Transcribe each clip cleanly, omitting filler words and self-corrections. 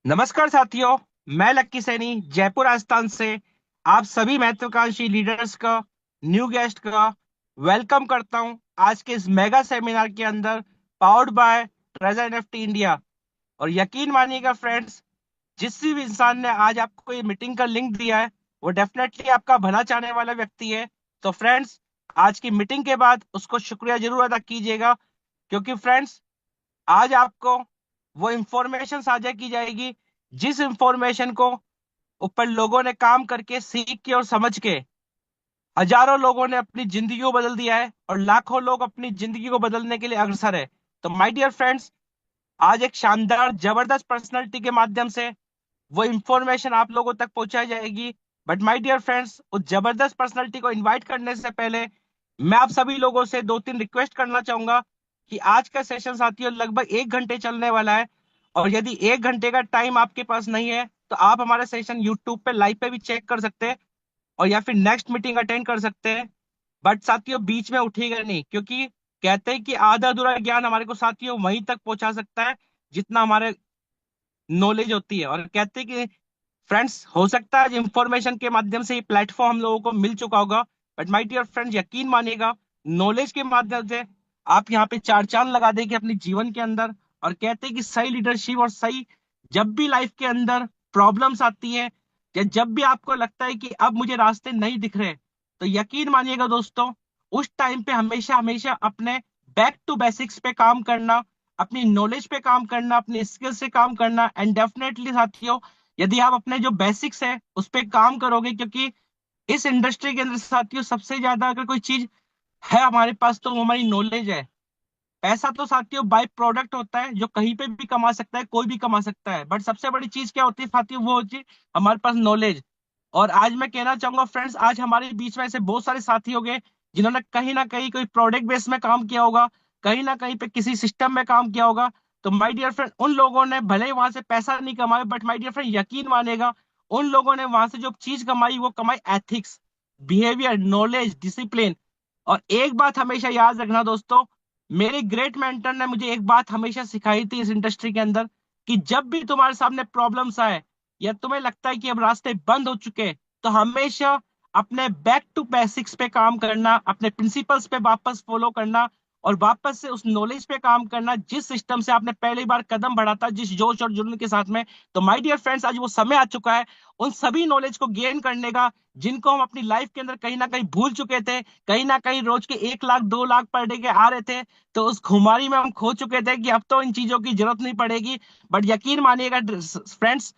नमस्कार साथियों। मैं लक्की सैनी जयपुर राजस्थान से आप सभी महत्वाकांक्षी लीडर्स का न्यू गेस्ट का वेलकम करता हूं आज के इस मेगा सेमिनार के अंदर powered by treasure NFT India. और यकीन मानिएगा फ्रेंड्स, जिस भी इंसान ने आज आपको ये मीटिंग का लिंक दिया है वो डेफिनेटली आपका भला चाहने वाला व्यक्ति है। तो फ्रेंड्स, आज की मीटिंग के बाद उसको शुक्रिया जरूर अदा कीजिएगा, क्योंकि फ्रेंड्स आज आपको वो इंफॉर्मेशन साझा की जाएगी जिस इंफॉर्मेशन को ऊपर लोगों ने काम करके सीख के और समझ के हजारों लोगों ने अपनी जिंदगी को बदल दिया है और लाखों लोग अपनी जिंदगी को बदलने के लिए अग्रसर है। तो माय डियर फ्रेंड्स, आज एक शानदार जबरदस्त पर्सनैलिटी के माध्यम से वो इंफॉर्मेशन आप लोगों तक पहुंचाई जाएगी। बट माय डियर फ्रेंड्स, उस जबरदस्त पर्सनैलिटी को इनवाइट करने से पहले मैं आप सभी लोगों से दो तीन रिक्वेस्ट करना चाहूंगा कि आज का सेशन साथियों लगभग 1 घंटे चलने वाला है। और यदि 1 घंटे का टाइम आपके पास नहीं है तो आप हमारा सेशन यूट्यूब पे लाइव पे भी चेक कर सकते हैं और या फिर नेक्स्ट मीटिंग अटेंड कर सकते हैं। बट साथियों बीच में उठिएगा नहीं, क्योंकि कहते हैं कि आधा अधूरा ज्ञान हमारे को साथियों वहीं तक पहुंचा सकता है जितना हमारे नॉलेज होती है। और कहते हैं कि फ्रेंड्स, हो सकता है इंफॉर्मेशन के माध्यम से ये प्लेटफॉर्म हम लोगों को मिल चुका होगा, बट माय डियर फ्रेंड्स यकीन मानिएगा, नॉलेज के माध्यम से आप यहाँ पे चार चांद लगा देंगे अपने जीवन के अंदर। और कहते हैं कि सही लीडरशिप और सही, जब भी लाइफ के अंदर प्रॉब्लम्स आती है या जब भी आपको लगता है कि अब मुझे रास्ते नहीं दिख रहे, तो यकीन मानिएगा दोस्तों, उस टाइम पे हमेशा हमेशा अपने बैक टू बेसिक्स पे काम करना, अपनी नॉलेज पे काम करना, अपनी स्किल से काम करना। एंड डेफिनेटली साथियों, यदि आप अपने जो बेसिक्स है उस पे काम करोगे, क्योंकि इस इंडस्ट्री के अंदर साथियों सबसे ज्यादा अगर कोई चीज है हमारे पास तो वो हमारी नॉलेज है। पैसा तो साथियों बाय प्रोडक्ट होता है जो कहीं पे भी कमा सकता है, कोई भी कमा सकता है, बट सबसे बड़ी चीज क्या होती है साथियों, वो होती है हमारे पास नॉलेज। और आज मैं कहना चाहूंगा फ्रेंड्स, आज हमारे बीच में ऐसे बहुत सारे साथी हो गए जिन्होंने कहीं ना कहीं कोई प्रोडक्ट बेस में काम किया होगा, कहीं ना कहीं पे किसी सिस्टम में काम किया होगा। तो माय डियर फ्रेंड, उन लोगों ने भले ही वहां से पैसा नहीं कमाया, बट माय डियर फ्रेंड यकीन मानेगा, उन लोगों ने वहां से जो चीज कमाई वो कमाई एथिक्स, बिहेवियर, नॉलेज, डिसिप्लिन। और एक बात हमेशा याद रखना दोस्तों, मेरे ग्रेट मेंटर ने मुझे एक बात हमेशा सिखाई थी इस इंडस्ट्री के अंदर, कि जब भी तुम्हारे सामने प्रॉब्लम्स आए या तुम्हें लगता है कि अब रास्ते बंद हो चुके, तो हमेशा अपने बैक टू बेसिक्स पे काम करना, अपने प्रिंसिपल्स पे वापस फॉलो करना और वापस से उस नॉलेज पे काम करना जिस सिस्टम से आपने पहली बार कदम बढ़ा था, जिस जोश और जुनून के साथ में। तो माय डियर फ्रेंड्स, आज वो समय आ चुका है उन सभी नॉलेज को गेन करने का जिनको हम अपनी लाइफ के अंदर कहीं ना कहीं भूल चुके थे। कहीं ना कहीं रोज के 1 लाख 2 लाख पर डे के आ रहे थे, तो उस खुमारी में हम खो चुके थे कि अब तो इन चीजों की जरूरत नहीं पड़ेगी। बट यकीन मानिएगा फ्रेंड्स,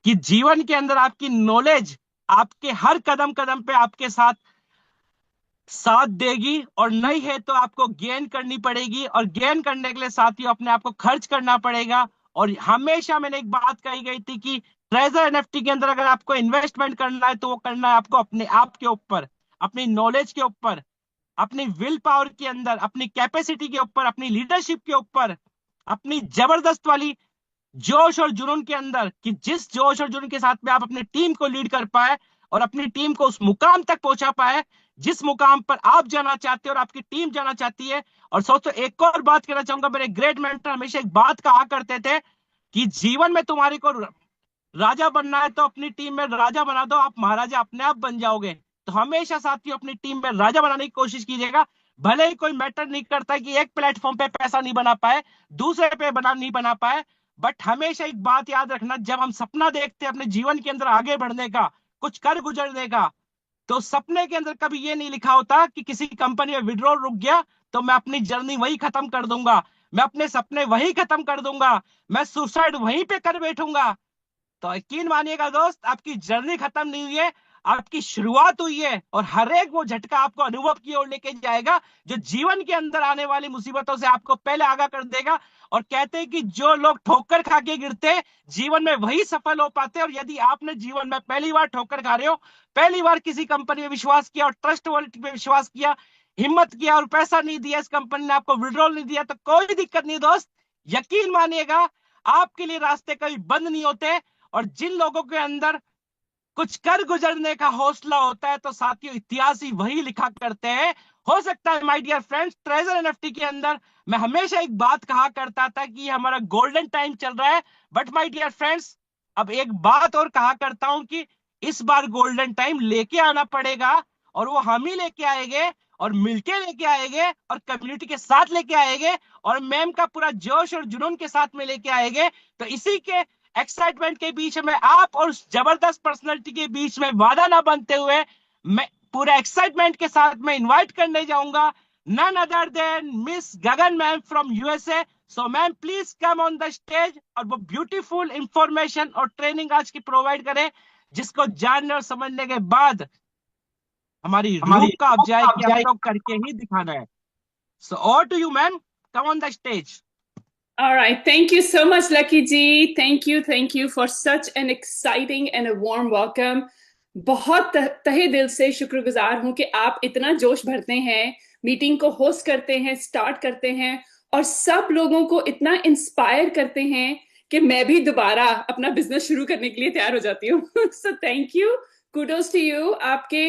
कि जीवन के अंदर आपकी नॉलेज आपके हर कदम कदम पे आपके साथ साथ देगी, और नहीं है तो आपको गेन करनी पड़ेगी, और गेन करने के लिए साथियों अपने आप को खर्च करना पड़ेगा। और हमेशा मैंने एक बात कही गई थी कि ट्रेजर एनएफटी के अंदर अगर आपको इन्वेस्टमेंट करना है तो वो करना है आपको अपने आप के ऊपर, अपनी नॉलेज के ऊपर, अपनी विल पावर के अंदर, अपनी कैपेसिटी के ऊपर, अपनी लीडरशिप के ऊपर, अपनी जबरदस्त वाली जोश और जुनून के अंदर, कि जिस जोश और जुनून के साथ में आप अपनी टीम को लीड कर पाए और अपनी टीम को उस मुकाम तक पहुंचा पाए जिस मुकाम पर आप जाना चाहते हो और आपकी टीम जाना चाहती है। और दोस्तों एक और बात कहना चाहूंगा, मेरे ग्रेट मेंटर हमेशा एक बात कहा करते थे कि जीवन में तुम्हारे को राजा बनना है तो अपनी टीम में राजा बना दो, आप महाराजा अपने आप बन जाओगे। तो हमेशा साथियों अपनी टीम में राजा बनाने की कोशिश कीजिएगा। भले ही कोई मैटर नहीं करता कि एक प्लेटफॉर्म पे पैसा नहीं बना पाए, दूसरे पे नहीं बना पाए, बट हमेशा एक बात याद रखना, जब हम सपना देखते हैं अपने जीवन के अंदर आगे बढ़ने का, कुछ कर गुजरने का, तो सपने के अंदर कभी ये नहीं लिखा होता कि किसी कंपनी में विड्रॉल रुक गया तो मैं अपनी जर्नी वही खत्म कर दूंगा, मैं अपने सपने वही खत्म कर दूंगा, मैं सुसाइड वहीं पे कर बैठूंगा। तो यकीन मानिएगा दोस्त, आपकी जर्नी खत्म नहीं हुई है, आपकी शुरुआत हुई है। और हर एक वो झटका आपको अनुभव की ओर लेके जाएगा जो जीवन के अंदर आने वाली मुसीबतों से आपको पहले आगाह कर देगा। और कहते हैं कि जो लोग ठोकर खा के गिरते हैं जीवन में वही सफल हो पाते हैं। और यदि आपने जीवन में पहली बार ठोकर खा रहे हो, पहली बार किसी कंपनी में विश्वास किया और ट्रस्ट वॉलेट पे विश्वास किया, हिम्मत किया और पैसा नहीं दिया, इस कंपनी ने आपको विड्रॉल नहीं दिया, तो कोई दिक्कत नहीं दोस्त, यकीन मानिएगा आपके लिए रास्ते कभी बंद नहीं होते। और जिन लोगों के अंदर कुछ कर गुजरने का हौसला होता है तो साथियों इतिहास ही वही लिखा करते हैं। हो सकता है my dear friends, treasure NFT के अंदर मैं हमेशा एक बात कहा करता था कि हमारा गोल्डन टाइम चल रहा है, बट माय डियर फ्रेंड्स अब एक बात और कहा करता हूं कि इस बार गोल्डन टाइम लेके आना पड़ेगा, और वो हम ही लेके आएंगे, और मिलके लेके आएंगे, और कम्युनिटी के साथ लेके आएंगे, और मैम का पूरा जोश और जुनून के साथ में लेके आएंगे। तो इसी के एक्साइटमेंट के बीच में आप और उस जबरदस्त पर्सनैलिटी के बीच में वादा ना बनते हुए मैं पूरा एक्साइटमेंट के साथ में इनवाइट करने जाऊंगा none other than miss Gagan ma'am from USA. So ma'am please come on the stage, और वो ब्यूटीफुल इंफॉर्मेशन और ट्रेनिंग आज की प्रोवाइड करें, जिसको जानने और समझने के बाद हमारी रूह हमारी कांप जाए आप कि अब जाए। तो करके ही दिखाना है। So all to you ma'am, come on the stage. All right. Thank you so much, Lucky Ji. Thank you for such an exciting and a warm welcome. बहुत तहे दिल से शुक्रगुजार हूं कि आप इतना जोश भरते हैं, मीटिंग को होस्ट करते हैं, स्टार्ट करते हैं और सब लोगों को इतना इंस्पायर करते हैं कि मैं भी दोबारा अपना बिजनेस शुरू करने के लिए तैयार हो जाती हूँ। So thank you, kudos to you. आपके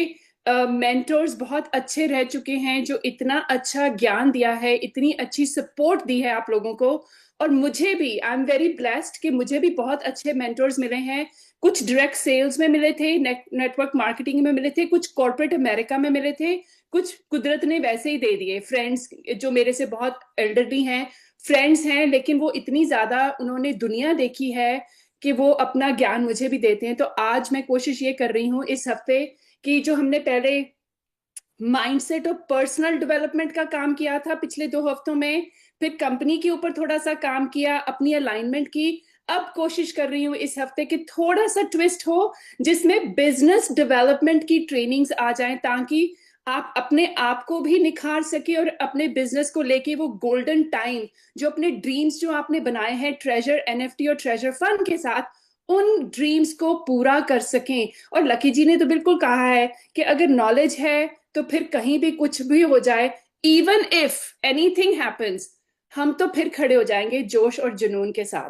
मेंटर्स बहुत अच्छे रह चुके हैं जो इतना अच्छा ज्ञान दिया है, इतनी अच्छी सपोर्ट दी है आप लोगों को। और मुझे भी आई एम वेरी ब्लेस्ड कि मुझे भी बहुत अच्छे मेंटर्स मिले हैं। कुछ डायरेक्ट सेल्स में मिले थे, नेटवर्क मार्केटिंग में मिले थे, कुछ कॉर्पोरेट अमेरिका में मिले थे, कुछ कुदरत ने वैसे ही दे दिए। फ्रेंड्स जो मेरे से बहुत एल्डरली हैं, फ्रेंड्स हैं, लेकिन वो इतनी ज्यादा उन्होंने दुनिया देखी है कि वो अपना ज्ञान मुझे भी देते हैं। तो आज मैं कोशिश ये कर रही हूँ इस हफ्ते कि जो हमने पहले माइंडसेट और पर्सनल डेवलपमेंट का काम किया था पिछले 2 हफ्तों में, फिर कंपनी के ऊपर थोड़ा सा काम किया, अपनी अलाइनमेंट की, अब कोशिश कर रही हूँ इस हफ्ते कि थोड़ा सा ट्विस्ट हो जिसमें बिजनेस डेवलपमेंट की ट्रेनिंग्स आ जाएं, ताकि आप अपने आप को भी निखार सके और अपने बिजनेस को लेके वो गोल्डन टाइम जो अपने ड्रीम्स जो आपने बनाए हैं ट्रेजर एनएफटी और ट्रेजर फंड के साथ, उन ड्रीम्स को पूरा कर सकें। और लकी जी ने तो बिल्कुल कहा है कि अगर नॉलेज है तो फिर कहीं भी कुछ भी हो जाए, इवन इफ एनीथिंग हैपेंस, हम तो फिर खड़े हो जाएंगे जोश और जुनून के साथ।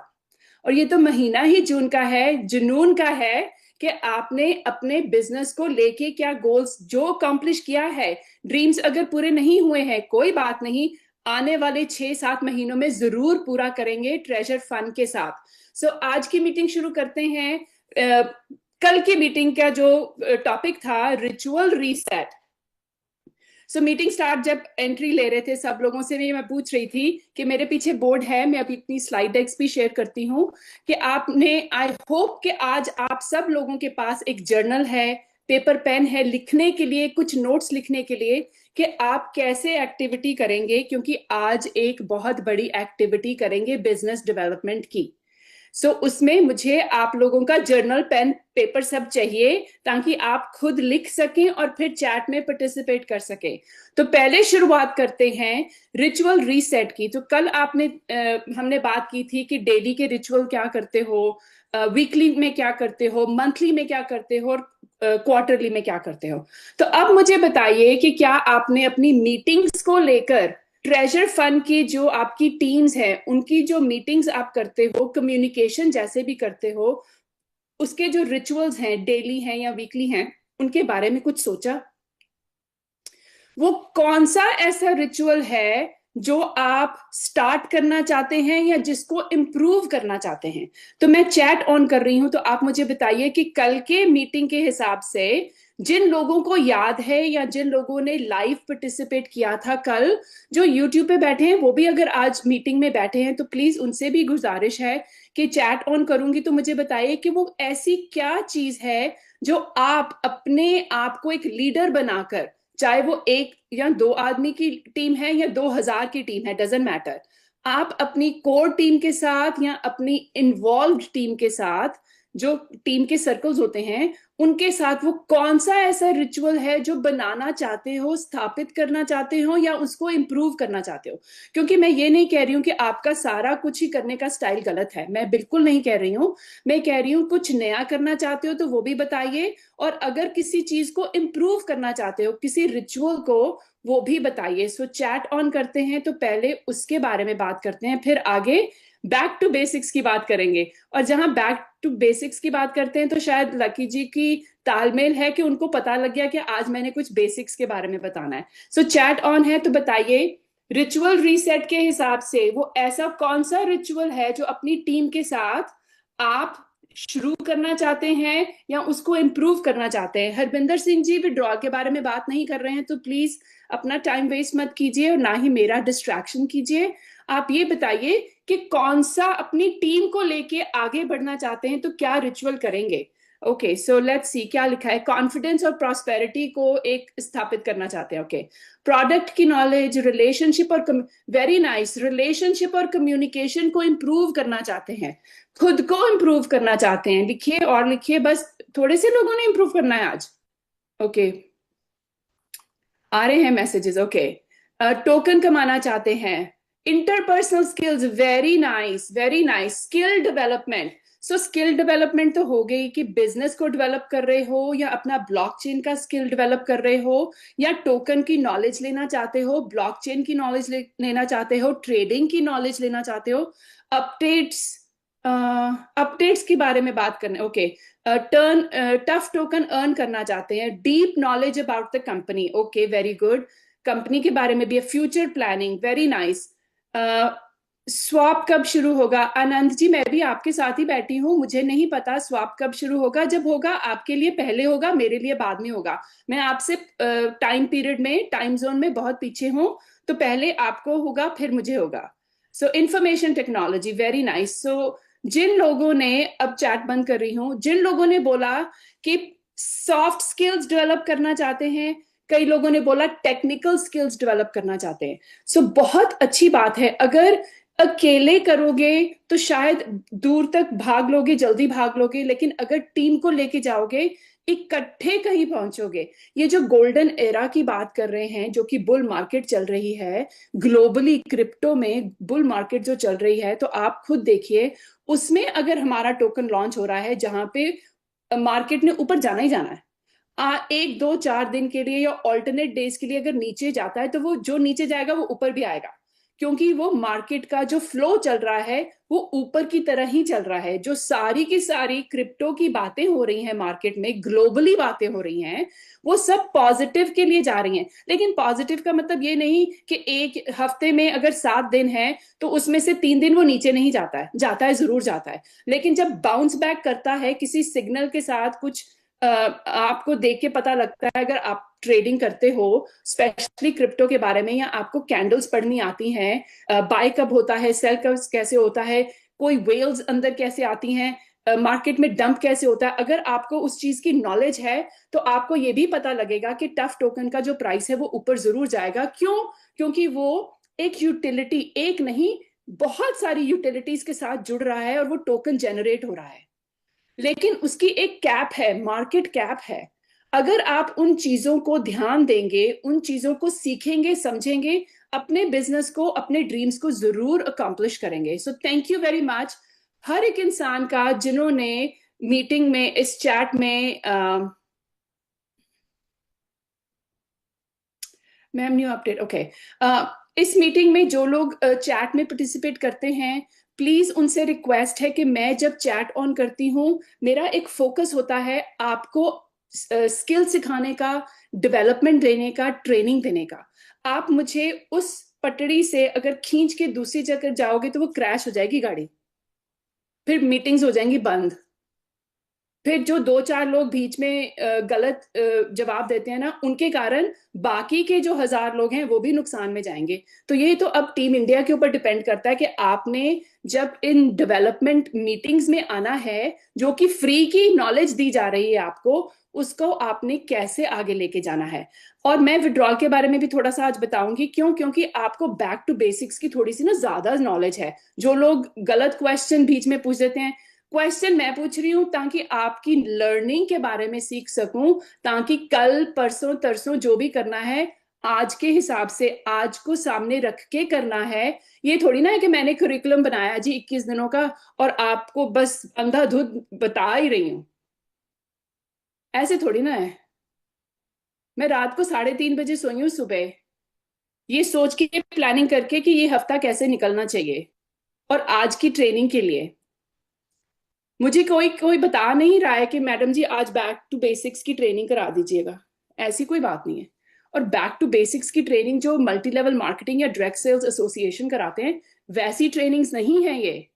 और ये तो महीना ही जून का है, जुनून का है कि आपने अपने बिजनेस को लेके क्या गोल्स जो अकम्प्लिश किया है। ड्रीम्स अगर पूरे नहीं हुए हैं कोई बात नहीं, आने वाले 6-7 महीनों में जरूर पूरा करेंगे ट्रेजर फंड के साथ। सो आज की मीटिंग शुरू करते हैं। कल की मीटिंग का जो टॉपिक था रिचुअल रीसेट। सो मीटिंग स्टार्ट जब एंट्री ले रहे थे सब लोगों से मैं पूछ रही थी कि मेरे पीछे बोर्ड है, मैं अभी अपनी स्लाइड डेक्स भी शेयर करती हूँ कि आपने, आई होप कि आज आप सब लोगों के पास एक जर्नल है, पेपर पेन है लिखने के लिए, कुछ नोट्स लिखने के लिए कि आप कैसे एक्टिविटी करेंगे, क्योंकि आज एक बहुत बड़ी एक्टिविटी करेंगे बिजनेस डेवलपमेंट की। उसमें मुझे आप लोगों का जर्नल पेन पेपर सब चाहिए ताकि आप खुद लिख सकें और फिर चैट में पार्टिसिपेट कर सकें। तो पहले शुरुआत करते हैं रिचुअल रीसेट की। तो कल आपने हमने बात की थी कि डेली के रिचुअल क्या करते हो, वीकली में क्या करते हो, मंथली में क्या करते हो और क्वार्टरली में क्या करते हो। तो अब मुझे बताइए कि क्या आपने अपनी मीटिंग्स को लेकर ट्रेजर फंड की जो आपकी टीम्स है उनकी जो मीटिंग्स आप करते हो, कम्युनिकेशन जैसे भी करते हो, उसके जो रिचुअल्स हैं डेली हैं या वीकली हैं, उनके बारे में कुछ सोचा? वो कौन सा ऐसा रिचुअल है जो आप स्टार्ट करना चाहते हैं या जिसको इम्प्रूव करना चाहते हैं? तो मैं चैट ऑन कर रही हूं, तो आप मुझे बताइए कि कल के मीटिंग के हिसाब से जिन लोगों को याद है या जिन लोगों ने लाइव पार्टिसिपेट किया था कल, जो यूट्यूब पे बैठे हैं वो भी अगर आज मीटिंग में बैठे हैं तो प्लीज उनसे भी गुजारिश है कि चैट ऑन करूंगी तो मुझे बताइए कि वो ऐसी क्या चीज है जो आप अपने आप को एक लीडर बनाकर, चाहे वो 1 या 2 आदमी की टीम है या 2,000 की टीम है, डजेंट मैटर, आप अपनी कोर टीम के साथ या अपनी इन्वॉल्व टीम के साथ, जो टीम के सर्कल्स होते हैं उनके साथ, वो कौन सा ऐसा रिचुअल है जो बनाना चाहते हो, स्थापित करना चाहते हो या उसको इंप्रूव करना चाहते हो? क्योंकि मैं ये नहीं कह रही हूं कि आपका सारा कुछ ही करने का स्टाइल गलत है, मैं बिल्कुल नहीं कह रही हूं। मैं कह रही हूं कुछ नया करना चाहते हो तो वो भी बताइए, और अगर किसी चीज को इम्प्रूव करना चाहते हो, किसी रिचुअल को, वो भी बताइए। चैट ऑन करते हैं, तो पहले उसके बारे में बात करते हैं, फिर आगे बैक टू बेसिक्स की बात करेंगे। और जहां बैक टू बेसिक्स की बात करते हैं तो शायद लकी जी की तालमेल है कि उनको पता लग गया कि आज मैंने कुछ बेसिक्स के बारे में बताना है। चैट ऑन है, तो बताइए रिचुअल रीसेट के हिसाब से वो ऐसा कौन सा रिचुअल है जो अपनी टीम के साथ आप शुरू करना चाहते हैं या उसको इम्प्रूव करना चाहते हैं? हरबिंदर सिंह जी, विड्रॉल के बारे में बात नहीं कर रहे हैं तो प्लीज अपना टाइम वेस्ट मत कीजिए और ना ही मेरा डिस्ट्रैक्शन कीजिए। आप ये बताइए कि कौन सा अपनी टीम को लेके आगे बढ़ना चाहते हैं, तो क्या रिचुअल करेंगे? ओके, सो लेट्स सी क्या लिखा है। कॉन्फिडेंस और प्रॉस्पेरिटी को एक स्थापित करना चाहते हैं। ओके, प्रोडक्ट की नॉलेज, रिलेशनशिप और वेरी नाइस, रिलेशनशिप और कम्युनिकेशन को इम्प्रूव करना चाहते हैं, खुद को इम्प्रूव करना चाहते हैं। लिखिए और लिखिए, बस थोड़े से लोगों ने इम्प्रूव करना है आज। ओके, आ रहे हैं मैसेजेस। ओके, टोकन कमाना चाहते हैं, interpersonal skills, very nice very nice. Skill development, so skill development तो हो गई कि बिजनेस को डेवलप कर रहे हो या अपना ब्लॉकचेन का स्किल डेवलप कर रहे हो या टोकन की नॉलेज लेना चाहते हो, ब्लॉकचेन की नॉलेज लेना चाहते हो, ट्रेडिंग की नॉलेज लेना चाहते हो, अपडेट्स अपडेट्स के बारे में बात करने। Okay, turn tough token earn करना चाहते हैं, deep knowledge about the company. Okay, very good. Company के बारे में भी, future planning, very nice. Swap कब शुरू होगा? आनंद जी, मैं भी आपके साथ ही बैठी हूँ, मुझे नहीं पता स्वैप कब शुरू होगा। जब होगा आपके लिए पहले होगा, मेरे लिए बाद में होगा। मैं आपसे टाइम पीरियड में, टाइम जोन में बहुत पीछे हूँ, तो पहले आपको होगा फिर मुझे होगा। So information technology, very nice. So जिन लोगों ने, अब चैट बंद कर रही हूँ, जिन लोगों ने बोला कि सॉफ्ट स्किल्स डेवलप करना चाहते हैं, कई लोगों ने बोला टेक्निकल स्किल्स डेवलप करना चाहते हैं। सो बहुत अच्छी बात है। अगर अकेले करोगे तो शायद दूर तक भाग लोगे, जल्दी भाग लोगे, लेकिन अगर टीम को लेके जाओगे इकट्ठे कहीं पहुंचोगे। ये जो गोल्डन एरा की बात कर रहे हैं, जो कि बुल मार्केट चल रही है ग्लोबली, क्रिप्टो में बुल मार्केट जो चल रही है, तो आप खुद देखिए उसमें अगर हमारा टोकन लॉन्च हो रहा है जहां पे मार्केट ने ऊपर जाना ही जाना है, एक दो चार दिन के लिए या ऑल्टरनेट डेज के लिए अगर नीचे जाता है तो वो जो नीचे जाएगा वो ऊपर भी आएगा, क्योंकि वो मार्केट का जो फ्लो चल रहा है वो ऊपर की तरह ही चल रहा है। जो सारी की सारी क्रिप्टो की बातें हो रही हैं मार्केट में, ग्लोबली बातें हो रही हैं, वो सब पॉजिटिव के लिए जा रही हैं। लेकिन पॉजिटिव का मतलब ये नहीं कि एक हफ्ते में अगर 7 दिन है तो उसमें से 3 दिन वो नीचे नहीं जाता है, जाता है, जरूर जाता है। लेकिन जब बाउंस बैक करता है किसी सिग्नल के साथ, कुछ आपको देख के पता लगता है, अगर आप ट्रेडिंग करते हो स्पेशली क्रिप्टो के बारे में, या आपको कैंडल्स पढ़नी आती हैं, बाय कब होता है, सेल कब कैसे होता है, कोई वेल्स अंदर कैसे आती हैं, मार्केट में डंप कैसे होता है, अगर आपको उस चीज की नॉलेज है तो आपको ये भी पता लगेगा कि टफ टोकन का जो प्राइस है वो ऊपर जरूर जाएगा। क्यों? क्योंकि वो एक यूटिलिटी, एक नहीं बहुत सारी यूटिलिटीज के साथ जुड़ रहा है और वो टोकन जनरेट हो रहा है। लेकिन उसकी एक कैप है, मार्केट कैप है। अगर आप उन चीजों को ध्यान देंगे, उन चीजों को सीखेंगे, समझेंगे, अपने बिजनेस को, अपने ड्रीम्स को जरूर अकम्प्लिश करेंगे। So thank you very much हर एक इंसान का जिन्होंने मीटिंग में, इस चैट में, मैम न्यू अपडेट, ओके, इस मीटिंग में जो लोग चैट में पार्टिसिपेट करते हैं, प्लीज उनसे रिक्वेस्ट है कि मैं जब चैट ऑन करती हूँ, मेरा एक फोकस होता है आपको स्किल सिखाने का, डेवलपमेंट देने का, ट्रेनिंग देने का। आप मुझे उस पटड़ी से अगर खींच के दूसरी जगह जाओगे तो वो क्रैश हो जाएगी गाड़ी, फिर मीटिंग्स हो जाएंगी बंद, फिर जो दो चार लोग बीच में गलत जवाब देते हैं ना, उनके कारण बाकी के जो 1000 लोग हैं वो भी नुकसान में जाएंगे। तो ये तो अब टीम इंडिया के ऊपर डिपेंड करता है कि आपने जब इन डेवलपमेंट मीटिंग्स में आना है, जो कि फ्री की नॉलेज दी जा रही है आपको, उसको आपने कैसे आगे लेके जाना है। और मैं विड्रॉल के बारे में भी थोड़ा सा आज बताऊंगी। क्यों? क्योंकि आपको बैक टू बेसिक्स की थोड़ी सी ना ज्यादा नॉलेज है। जो लोग गलत क्वेश्चन बीच में पूछ देते हैं, क्वेश्चन मैं पूछ रही हूँ ताकि आपकी लर्निंग के बारे में सीख सकूं, ताकि कल परसों तरसों जो भी करना है आज के हिसाब से, आज को सामने रख के करना है। ये थोड़ी ना है कि मैंने करिकुलम बनाया जी 21 दिनों का और आपको बस अंधाधुंध बता ही रही हूँ, ऐसे थोड़ी ना है। मैं रात को 3:30 बजे सोई हूँ, सुबह ये सोच के, प्लानिंग करके कि ये हफ्ता कैसे निकलना चाहिए, और आज की ट्रेनिंग के लिए मुझे कोई कोई बता नहीं रहा है कि मैडम जी आज बैक टू बेसिक्स की ट्रेनिंग करा दीजिएगा, ऐसी कोई बात नहीं है। और बैक टू बेसिक्स की ट्रेनिंग जो मल्टी लेवल मार्केटिंग या डायरेक्ट सेल्स एसोसिएशन कराते हैं, वैसी ट्रेनिंग्स नहीं है ये।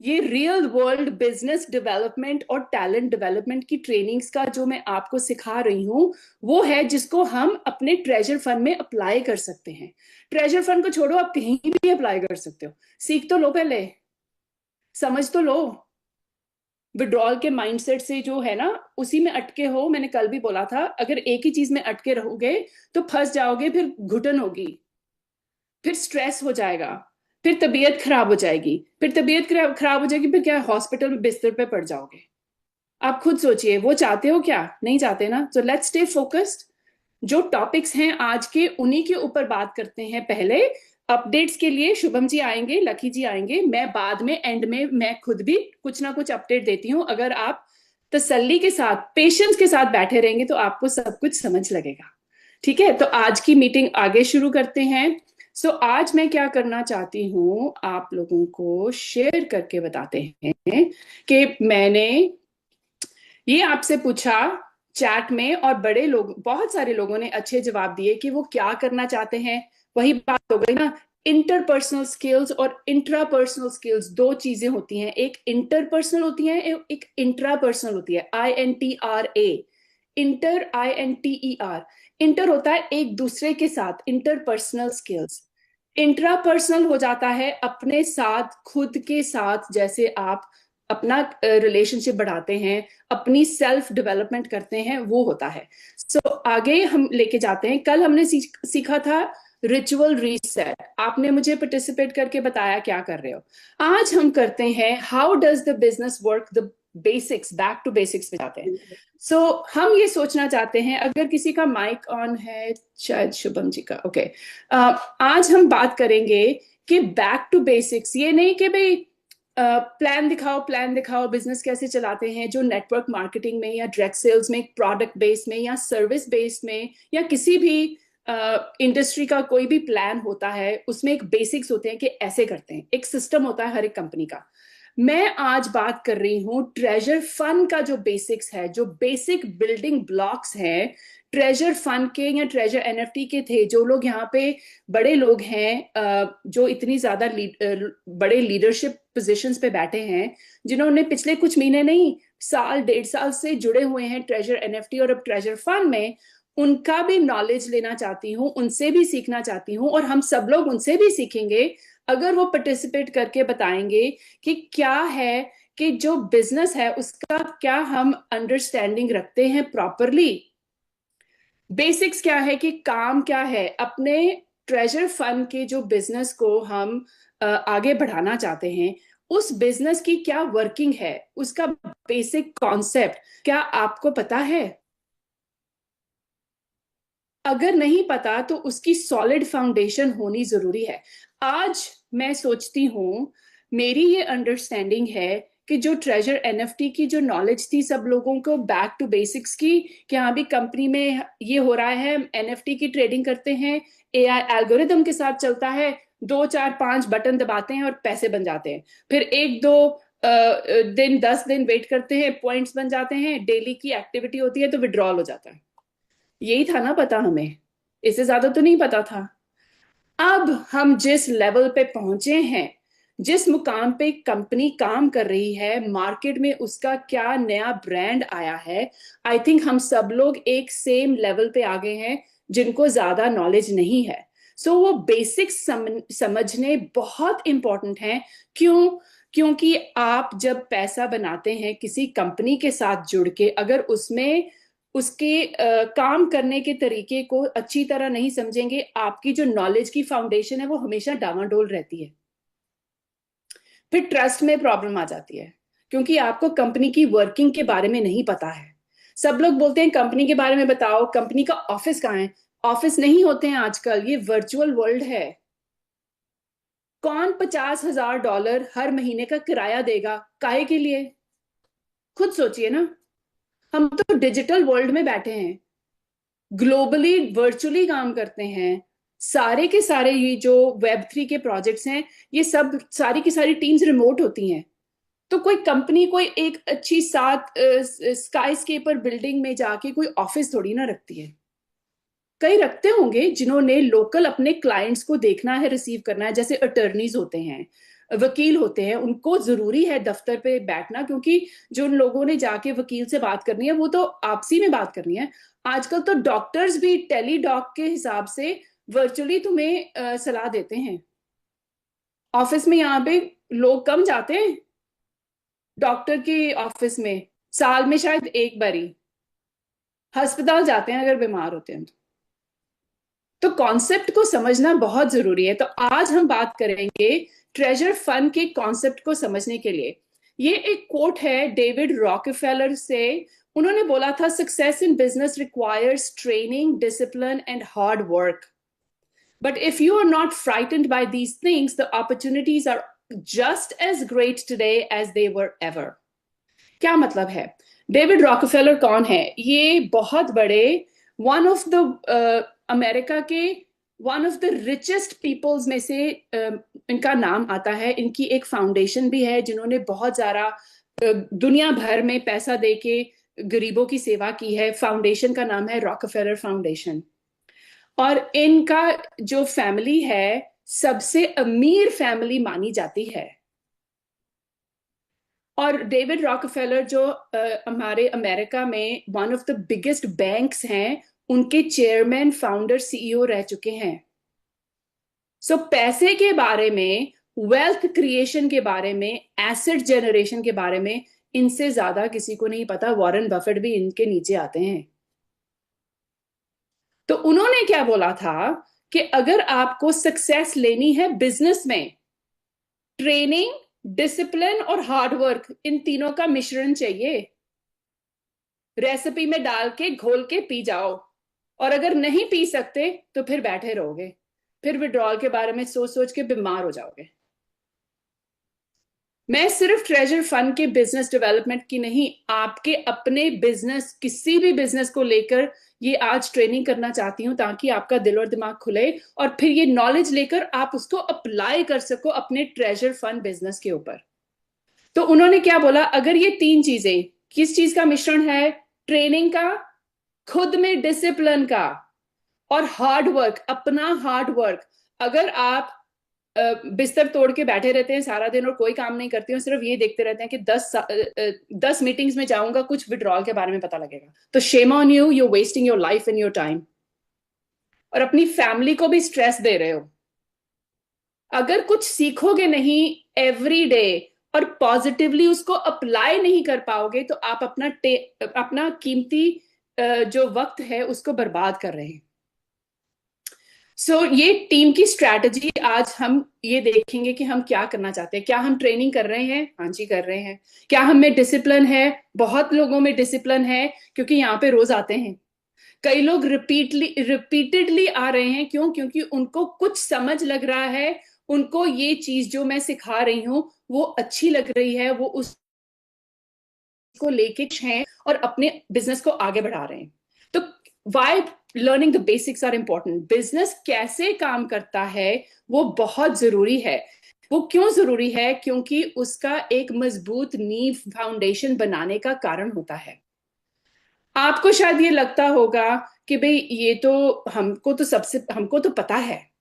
ये रियल वर्ल्ड बिजनेस डेवलपमेंट और टैलेंट डेवलपमेंट की ट्रेनिंग्स का जो मैं आपको सिखा रही हूँ, वो है जिसको हम अपने ट्रेजर फंड में अप्लाई कर सकते हैं। ट्रेजर फंड को छोड़ो, आप कहीं भी अप्लाई कर सकते हो। सीख तो लो, पहले समझ तो लो। विड्रॉल के माइंडसेट से जो है ना, उसी में अटके हो। मैंने कल भी बोला था, अगर एक ही चीज में अटके रहोगे तो फंस जाओगे, फिर घुटन होगी, फिर स्ट्रेस हो जाएगा, फिर तबीयत खराब हो जाएगी, फिर तबीयत खराब हो जाएगी, फिर क्या, हॉस्पिटल में बिस्तर पे पड़ जाओगे। आप खुद सोचिए, वो चाहते हो क्या? नहीं चाहते ना। तो लेट्स स्टे फोकस्ड। जो टॉपिक्स हैं आज के, उन्हीं के ऊपर बात करते हैं। पहले अपडेट्स के लिए शुभम जी आएंगे, लकी जी आएंगे, मैं बाद में एंड में मैं खुद भी कुछ ना कुछ अपडेट देती हूँ। अगर आप तसल्ली के साथ, पेशेंस के साथ बैठे रहेंगे तो आपको सब कुछ समझ लगेगा। ठीक है, तो आज की मीटिंग आगे शुरू करते हैं। आज मैं क्या करना चाहती हूँ, आप लोगों को शेयर करके बताते हैं कि मैंने ये आपसे पूछा चैट में, और बड़े लोग, बहुत सारे लोगों ने अच्छे जवाब दिए कि वो क्या करना चाहते हैं। वही बात हो गई ना, इंटरपर्सनल स्किल्स और इंट्रापर्सनल स्किल्स, दो चीजें होती हैं। एक इंटरपर्सनल होती है, एक इंट्रापर्सनल होती है। INTRA, inter, INTER। इंटर होता है एक दूसरे के साथ, इंटरपर्सनल स्किल्स। इंट्रापर्सनल हो जाता है अपने साथ, खुद के साथ। जैसे आप अपना रिलेशनशिप बढ़ाते हैं, अपनी सेल्फ डेवलपमेंट करते हैं, वो होता है। आगे हम लेके जाते हैं। कल हमने सीखा था रिचुअल रीसेट। आपने मुझे पार्टिसिपेट करके बताया क्या कर रहे हो। आज हम करते हैं how does the business work, the basics, back to basics में जाते हैं। हम ये सोचना चाहते हैं, अगर किसी का माइक ऑन है, शायद शुभम जी का, ओके। आज हम बात करेंगे कि बैक टू बेसिक्स। ये नहीं कि भाई प्लान दिखाओ, प्लान दिखाओ, बिजनेस कैसे चलाते हैं, जो नेटवर्क मार्केटिंग में या डायरेक्ट सेल्स में, प्रोडक्ट बेस में या सर्विस बेस में, या किसी भी इंडस्ट्री का कोई भी प्लान होता है, उसमें एक बेसिक्स होते हैं कि ऐसे करते हैं, एक सिस्टम होता है हर एक कंपनी का। मैं आज बात कर रही हूं ट्रेजर फंड का जो बेसिक्स है, जो बेसिक बिल्डिंग ब्लॉक्स हैं ट्रेजर फंड के या ट्रेजर NFT के थे। जो लोग यहाँ पे बड़े लोग हैं, जो इतनी ज्यादा बड़े लीडरशिप पोजीशंस पे बैठे हैं, जिन्होंने पिछले कुछ महीने नहीं, साल 1.5 साल से जुड़े हुए हैं ट्रेजर NFT और अब ट्रेजर फंड में, उनका भी नॉलेज लेना चाहती हूँ, उनसे भी सीखना चाहती हूँ, और हम सब लोग उनसे भी सीखेंगे अगर वो पार्टिसिपेट करके बताएंगे कि क्या है, कि जो बिजनेस है उसका क्या हम अंडरस्टैंडिंग रखते हैं प्रॉपरली। बेसिक्स क्या है, कि काम क्या है, अपने ट्रेजर फंड के जो बिजनेस को हम आगे बढ़ाना चाहते हैं, उस बिजनेस की क्या वर्किंग है, उसका बेसिक कॉन्सेप्ट क्या आपको पता है? अगर नहीं पता तो उसकी सॉलिड फाउंडेशन होनी जरूरी है। आज मैं सोचती हूँ, मेरी ये अंडरस्टैंडिंग है कि जो ट्रेजर NFT की जो नॉलेज थी सब लोगों को बैक टू बेसिक्स की, कि हाँ भी कंपनी में ये हो रहा है, NFT की ट्रेडिंग करते हैं, AI एल्गोरिदम के साथ चलता है, 2 4 5 बटन दबाते हैं और पैसे बन जाते हैं। फिर 1 2 दिन, 10 दिन वेट करते हैं, पॉइंट्स बन जाते हैं, डेली की एक्टिविटी होती है तो विड्रॉल हो जाता है। यही था ना पता हमें, इससे ज्यादा तो नहीं पता था। अब हम जिस लेवल पे पहुंचे हैं, जिस मुकाम पे कंपनी काम कर रही है, मार्केट में उसका क्या नया ब्रांड आया है, आई थिंक हम सब लोग एक सेम लेवल पे आ गए हैं जिनको ज्यादा नॉलेज नहीं है। वो बेसिक्स समझने बहुत इंपॉर्टेंट हैं। क्यों? क्योंकि आप जब पैसा बनाते हैं किसी कंपनी के साथ जुड़ के, अगर उसमें उसके काम करने के तरीके को अच्छी तरह नहीं समझेंगे, आपकी जो नॉलेज की फाउंडेशन है वो हमेशा डावाडोल रहती है। फिर ट्रस्ट में प्रॉब्लम आ जाती है, क्योंकि आपको कंपनी की वर्किंग के बारे में नहीं पता है। सब लोग बोलते हैं कंपनी के बारे में बताओ, कंपनी का ऑफिस कहाँ है? ऑफिस नहीं होते हैं आजकल, ये वर्चुअल वर्ल्ड है। कौन $50,000 हर महीने का किराया देगा? काहे के लिए? खुद सोचिए ना। हम तो डिजिटल वर्ल्ड में बैठे हैं, ग्लोबली वर्चुअली काम करते हैं। सारे के सारे ये जो Web3 के प्रोजेक्ट्स हैं, ये सब सारी की सारी टीम्स रिमोट होती हैं। तो कोई कंपनी कोई एक अच्छी 7 स्काई स्केपर बिल्डिंग में जाके कोई ऑफिस थोड़ी ना रखती है। कई रखते होंगे जिन्होंने लोकल अपने क्लाइंट्स को देखना है, रिसीव करना है, जैसे अटर्नीज होते हैं, वकील होते हैं उनको जरूरी है दफ्तर पे बैठना, क्योंकि जो उन लोगों ने जाके वकील से बात करनी है वो तो आपसी में बात करनी है। आजकल तो डॉक्टर्स भी टेली डॉक के हिसाब से वर्चुअली तुम्हें सलाह देते हैं। ऑफिस में यहाँ पे लोग कम जाते हैं डॉक्टर के ऑफिस में, साल में शायद एक बारी। अस्पताल जाते हैं अगर बीमार होते हैं तो कॉन्सेप्ट को समझना बहुत जरूरी है। तो आज हम बात करेंगे ट्रेजर फंड के कॉन्सेप्ट को समझने के लिए। ये एक कोट है डेविड रॉकफेलर से। उन्होंने बोला था, success in business requires training, discipline and hard work, but if you are not frightened by these things the opportunities are just as great today as they were ever. क्या मतलब है? David Rockefeller कौन है? ये बहुत बड़े one of the America के one of the richest peoples में से इनका नाम आता है। इनकी एक फाउंडेशन भी है जिन्होंने बहुत ज्यादा दुनिया भर में पैसा देके गरीबों की सेवा की है। फाउंडेशन का नाम है रॉकफेलर फाउंडेशन। और इनका जो फैमिली है सबसे अमीर फैमिली मानी जाती है। और डेविड रॉकफेलर जो हमारे अमेरिका में one of the biggest banks हैं, उनके चेयरमैन, फाउंडर, सीईओ रह चुके हैं। सो पैसे के बारे में, वेल्थ क्रिएशन के बारे में, एसेट जनरेशन के बारे में इनसे ज्यादा किसी को नहीं पता। वॉरेन बफेट भी इनके नीचे आते हैं। तो उन्होंने क्या बोला था कि अगर आपको सक्सेस लेनी है बिजनेस में, ट्रेनिंग, डिसिप्लिन और हार्डवर्क, इन तीनों का मिश्रण चाहिए। रेसिपी में डाल के घोल के पी जाओ, और अगर नहीं पी सकते तो फिर बैठे रहोगे, फिर विड्रॉल के बारे में सोच सोच के बीमार हो जाओगे। मैं सिर्फ ट्रेजर फंड के बिजनेस डेवलपमेंट की नहीं, आपके अपने बिजनेस, किसी भी बिजनेस को लेकर ये आज ट्रेनिंग करना चाहती हूं, ताकि आपका दिल और दिमाग खुले और फिर ये नॉलेज लेकर आप उसको अप्लाई कर सको अपने ट्रेजर फंड बिजनेस के ऊपर। तो उन्होंने क्या बोला, अगर ये तीन चीजें, किस चीज का मिश्रण है? ट्रेनिंग का, खुद में डिसिप्लिन का, और हार्ड वर्क, अपना हार्ड वर्क। अगर आप बिस्तर तोड़ के बैठे रहते हैं सारा दिन और कोई काम नहीं करते हो, सिर्फ ये देखते रहते हैं कि 10 मीटिंग्स में जाऊंगा, कुछ विड्रॉल के बारे में पता लगेगा, तो shame on you, you wasting your life and your time, और अपनी फैमिली को भी स्ट्रेस दे रहे हो। अगर कुछ सीखोगे नहीं एवरी डे और पॉजिटिवली उसको अप्लाई नहीं कर पाओगे, तो आप अपना कीमती जो वक्त है उसको बर्बाद कर रहे हैं। ये टीम की स्ट्रैटेजी आज हम ये देखेंगे कि हम क्या करना चाहते हैं। क्या हम ट्रेनिंग कर रहे हैं? हाँ जी, कर रहे हैं। क्या हम में डिसिप्लिन है? बहुत लोगों में डिसिप्लिन है, क्योंकि यहाँ पे रोज आते हैं। कई लोग रिपीटेडली आ रहे हैं। क्यों? क्योंकि उनको कुछ समझ लग रहा है, उनको ये चीज जो मैं सिखा रही हूँ वो अच्छी लग रही है, वो उसको लेके हैं और अपने बिजनेस को आगे बढ़ा रहे हैं। तो why learning the basics are important. Business कैसे काम करता है वो बहुत जरूरी है। वो क्यों जरूरी है? क्योंकि उसका एक मजबूत नींव, फाउंडेशन बनाने का कारण होता है। आपको शायद ये लगता होगा कि भाई ये तो हमको तो पता है,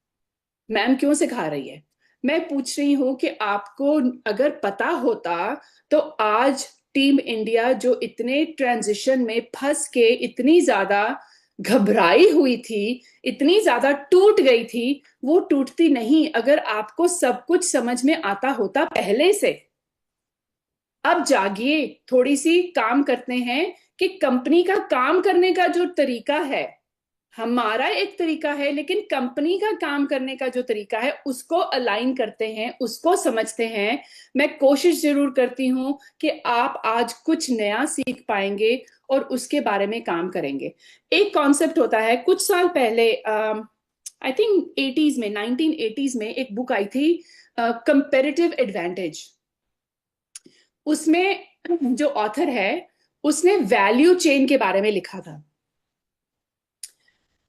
मैम क्यों सिखा रही है? मैं पूछ रही हूं कि आपको अगर पता होता तो आज टीम इंडिया जो इतने ट्रांजिशन में फंस के इतनी ज्यादा घबराई हुई थी, इतनी ज्यादा टूट गई थी, वो टूटती नहीं अगर आपको सब कुछ समझ में आता होता पहले से। अब जागिए, थोड़ी सी काम करते हैं कि कंपनी का काम करने का जो तरीका है, हमारा एक तरीका है, लेकिन कंपनी का काम करने का जो तरीका है उसको अलाइन करते हैं, उसको समझते हैं। मैं कोशिश जरूर करती हूं कि आप आज कुछ नया सीख पाएंगे और उसके बारे में काम करेंगे। एक कॉन्सेप्ट होता है, कुछ साल पहले आई थिंक 80s में, 1980s में एक बुक आई थी, कंपेरेटिव एडवांटेज। उसमें जो ऑथर है उसने वैल्यू चेन के बारे में लिखा था।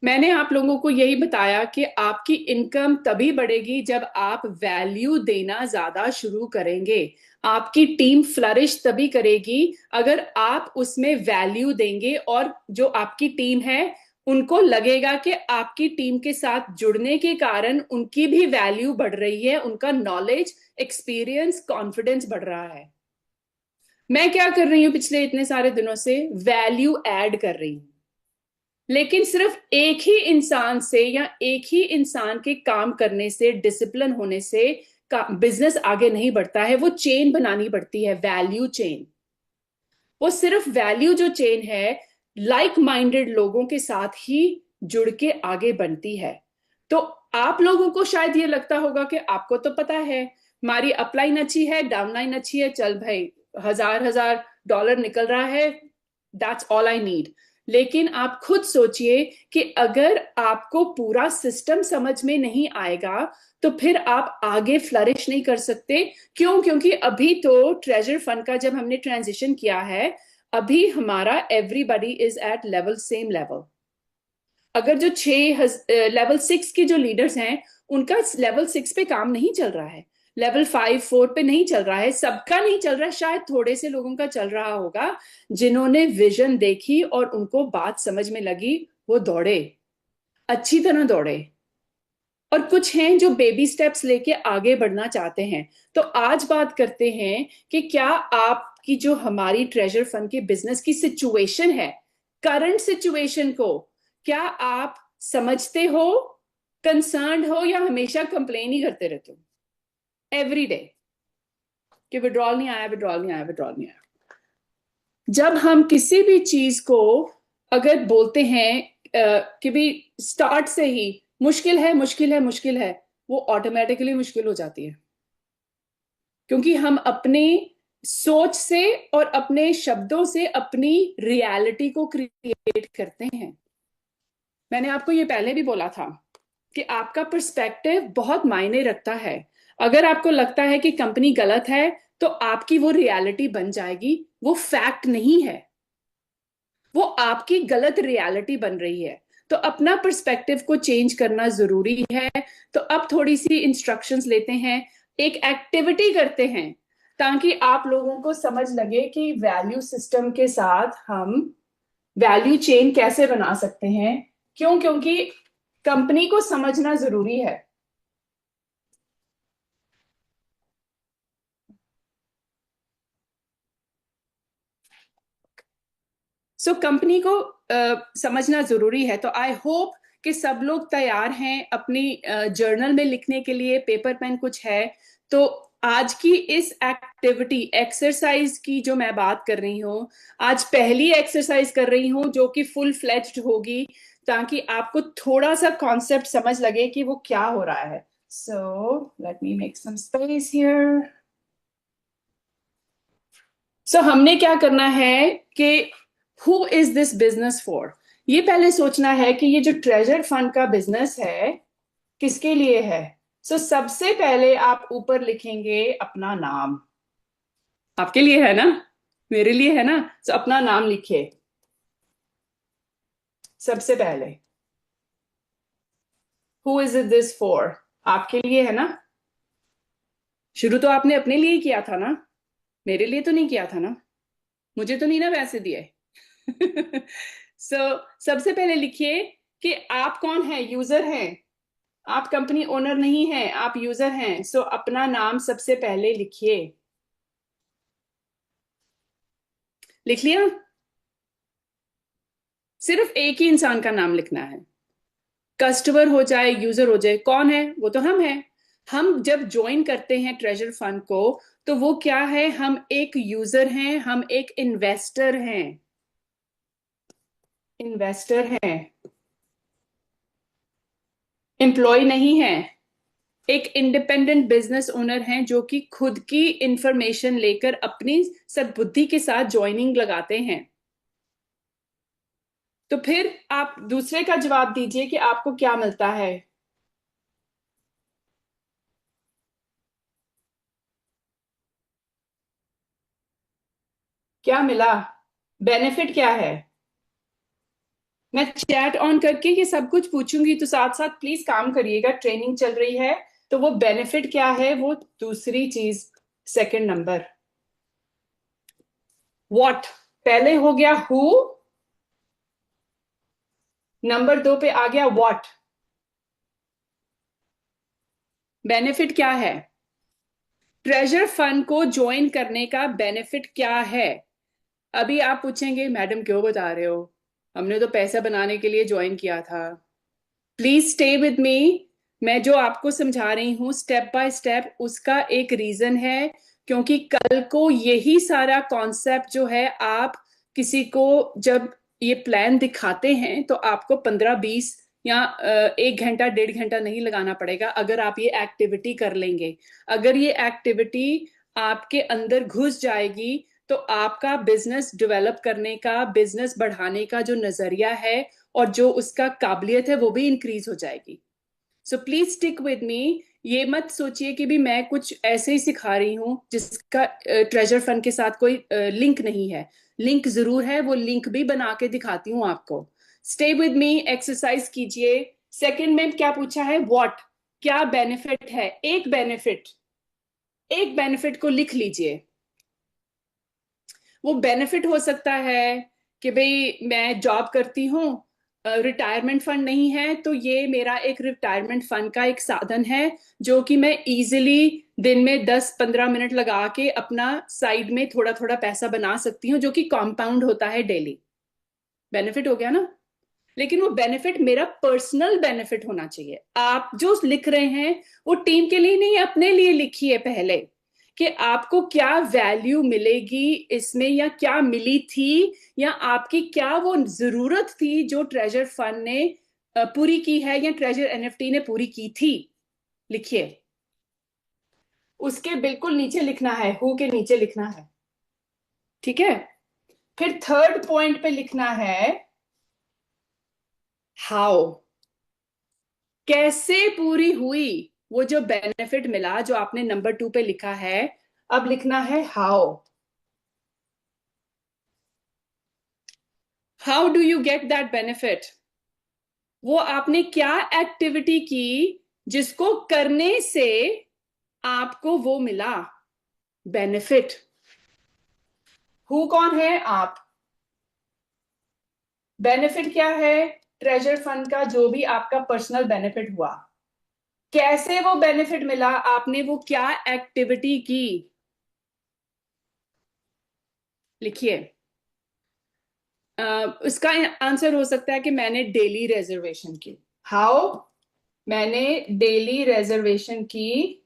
मैंने आप लोगों को यही बताया कि आपकी इनकम तभी बढ़ेगी जब आप वैल्यू देना ज्यादा शुरू करेंगे। आपकी टीम फ्लरिश तभी करेगी अगर आप उसमें वैल्यू देंगे, और जो आपकी टीम है उनको लगेगा कि आपकी टीम के साथ जुड़ने के कारण उनकी भी वैल्यू बढ़ रही है, उनका नॉलेज, एक्सपीरियंस, कॉन्फिडेंस बढ़ रहा है। मैं क्या कर रही हूं पिछले इतने सारे दिनों से? वैल्यू ऐड कर रही हूं। लेकिन सिर्फ एक ही इंसान से या एक ही इंसान के काम करने से, डिसिप्लिन होने से बिजनेस आगे नहीं बढ़ता है। वो चेन बनानी पड़ती है, वैल्यू चेन। वो सिर्फ वैल्यू जो चेन है, लाइक माइंडेड लोगों के साथ ही जुड़ के आगे बनती है। तो आप लोगों को शायद ये लगता होगा कि आपको तो पता है, हमारी अपलाइन अच्छी है, डाउनलाइन अच्छी है, चल भाई हजार हजार डॉलर निकल रहा है, दैट्स ऑल आई नीड। लेकिन आप खुद सोचिए कि अगर आपको पूरा सिस्टम समझ में नहीं आएगा तो फिर आप आगे फ्लरिश नहीं कर सकते। क्यों? क्योंकि अभी तो ट्रेजर फंड का जब हमने ट्रांजिशन किया है, अभी हमारा everybody is at level, same level. अगर जो लेवल 6 के जो लीडर्स हैं, उनका लेवल 6 पे काम नहीं चल रहा है, लेवल 5 4 पे नहीं चल रहा है, सबका नहीं चल रहा है, शायद थोड़े से लोगों का चल रहा होगा जिन्होंने विजन देखी और उनको बात समझ में लगी, वो दौड़े, अच्छी तरह दौड़े। और कुछ हैं जो बेबी स्टेप्स लेके आगे बढ़ना चाहते हैं। तो आज बात करते हैं कि क्या आपकी जो हमारी ट्रेजर फंड के बिजनेस की सिचुएशन है, करंट सिचुएशन को क्या आप समझते हो, कंसर्न हो, या हमेशा कंप्लेन ही करते रहते हो एवरी डे कि विड्रॉल नहीं आया, विड्रॉल नहीं आया, विड्रॉल नहीं आया? जब हम किसी भी चीज को अगर बोलते हैं कि भी स्टार्ट से ही मुश्किल है, मुश्किल है, मुश्किल है, वो ऑटोमेटिकली मुश्किल हो जाती है। क्योंकि हम अपने सोच से और अपने शब्दों से अपनी रियलिटी को क्रिएट करते हैं। मैंने आपको ये पहले भी बोला था कि आपका पर्सपेक्टिव बहुत मायने रखता है। अगर आपको लगता है कि कंपनी गलत है तो आपकी वो रियलिटी बन जाएगी। वो फैक्ट नहीं है, वो आपकी गलत रियलिटी बन रही है। तो अपना पर्सपेक्टिव को चेंज करना जरूरी है। तो अब थोड़ी सी इंस्ट्रक्शंस लेते हैं, एक एक्टिविटी करते हैं, ताकि आप लोगों को समझ लगे कि वैल्यू सिस्टम के साथ हम वैल्यू चेन कैसे बना सकते हैं। क्यों? क्योंकि कंपनी को समझना जरूरी है। कंपनी को समझना जरूरी है। तो आई होप कि सब लोग तैयार हैं अपनी जर्नल में लिखने के लिए, पेपर पेन कुछ है तो। आज की इस एक्टिविटी एक्सरसाइज की जो मैं बात कर रही हूँ, आज पहली एक्सरसाइज कर रही हूँ जो कि फुल फ्लेज्ड होगी, ताकि आपको थोड़ा सा कॉन्सेप्ट समझ लगे कि वो क्या हो रहा है। So let me make some space here. हमने क्या करना है कि who is this business for, ये पहले सोचना है कि ये जो ट्रेजर फंड का बिजनेस है किसके लिए है। सबसे पहले आप ऊपर लिखेंगे अपना नाम। आपके लिए है ना, मेरे लिए है ना। अपना नाम लिखिए सबसे पहले। Who is it this for, आपके लिए है ना। शुरू तो आपने अपने लिए किया था ना, मेरे लिए तो नहीं किया था ना, मुझे तो नहीं ना पैसे दिए। सबसे पहले लिखिए कि आप कौन है, यूजर हैं। आप कंपनी ओनर नहीं हैं, आप यूजर हैं। अपना नाम सबसे पहले लिखिए। लिख लिया? सिर्फ एक ही इंसान का नाम लिखना है। कस्टमर हो जाए, यूजर हो जाए, कौन है? वो तो हम हैं। हम जब ज्वाइन करते हैं ट्रेजर फंड को, तो वो क्या है? हम एक यूजर हैं, हम एक इन्वेस्टर हैं। इन्वेस्टर हैं, एम्प्लॉय नहीं है। एक इंडिपेंडेंट बिजनेस ओनर हैं जो कि खुद की इंफॉर्मेशन लेकर अपनी सद्बुद्धि के साथ ज्वाइनिंग लगाते हैं। तो फिर आप दूसरे का जवाब दीजिए कि आपको क्या मिलता है। क्या मिला? बेनिफिट क्या है? मैं चैट ऑन करके ये सब कुछ पूछूंगी, तो साथ साथ प्लीज काम करिएगा, ट्रेनिंग चल रही है। तो वो बेनिफिट क्या है, वो दूसरी चीज, सेकंड नंबर। व्हाट पहले हो गया, हु, नंबर 2 पे आ गया व्हाट, बेनिफिट क्या है, ट्रेजर फंड को ज्वाइन करने का बेनिफिट क्या है। अभी आप पूछेंगे मैडम क्यों बता रहे हो, हमने तो पैसा बनाने के लिए ज्वाइन किया था। प्लीज स्टे विद मी, मैं जो आपको समझा रही हूँ स्टेप बाय स्टेप, उसका एक रीजन है, क्योंकि कल को यही सारा कॉन्सेप्ट जो है आप किसी को जब ये प्लान दिखाते हैं तो आपको 15-20 या 1 घंटा 1.5 घंटा नहीं लगाना पड़ेगा अगर आप ये एक्टिविटी कर लेंगे। अगर ये एक्टिविटी आपके अंदर घुस जाएगी तो आपका बिजनेस डेवलप करने का, बिजनेस बढ़ाने का जो नजरिया है और जो उसका काबिलियत है वो भी इंक्रीज हो जाएगी। So please stick with me, ये मत सोचिए कि भी मैं कुछ ऐसे ही सिखा रही हूं जिसका ट्रेजर फंड के साथ कोई लिंक नहीं है। लिंक जरूर है, वो लिंक भी बना के दिखाती हूँ आपको। स्टे विद मी, एक्सरसाइज कीजिए। सेकंड में क्या पूछा है, व्हाट, क्या बेनिफिट है। एक बेनिफिट को लिख लीजिए। वो बेनिफिट हो सकता है कि भाई मैं जॉब करती हूँ, रिटायरमेंट फंड नहीं है, तो ये मेरा एक रिटायरमेंट फंड का एक साधन है जो कि मैं इजीली दिन में 10-15 मिनट लगा के अपना साइड में थोड़ा थोड़ा पैसा बना सकती हूँ, जो कि कॉम्पाउंड होता है डेली। बेनिफिट हो गया ना। लेकिन वो बेनिफिट मेरा पर्सनल बेनिफिट होना चाहिए। आप जो लिख रहे हैं वो टीम के लिए नहीं, अपने लिए लिखिए पहले, कि आपको क्या वैल्यू मिलेगी इसमें, या क्या मिली थी, या आपकी क्या वो जरूरत थी जो ट्रेजर फंड ने पूरी की है, या ट्रेजर एनएफटी ने पूरी की थी। लिखिए। उसके बिल्कुल नीचे लिखना है, हु के नीचे लिखना है, ठीक है। फिर थर्ड पॉइंट पे लिखना है हाउ, कैसे पूरी हुई वो जो बेनिफिट मिला जो आपने नंबर 2 पे लिखा है। अब लिखना है how do you get that benefit. वो आपने क्या एक्टिविटी की जिसको करने से आपको वो मिला बेनिफिट। हु कौन है आप, बेनिफिट क्या है, ट्रेजर फंड का जो भी आपका पर्सनल बेनिफिट हुआ, कैसे वो बेनिफिट मिला, आपने वो क्या एक्टिविटी की। लिखिए। उसका आंसर हो सकता है कि मैंने डेली रिजर्वेशन की। हाउ, मैंने डेली रिजर्वेशन की।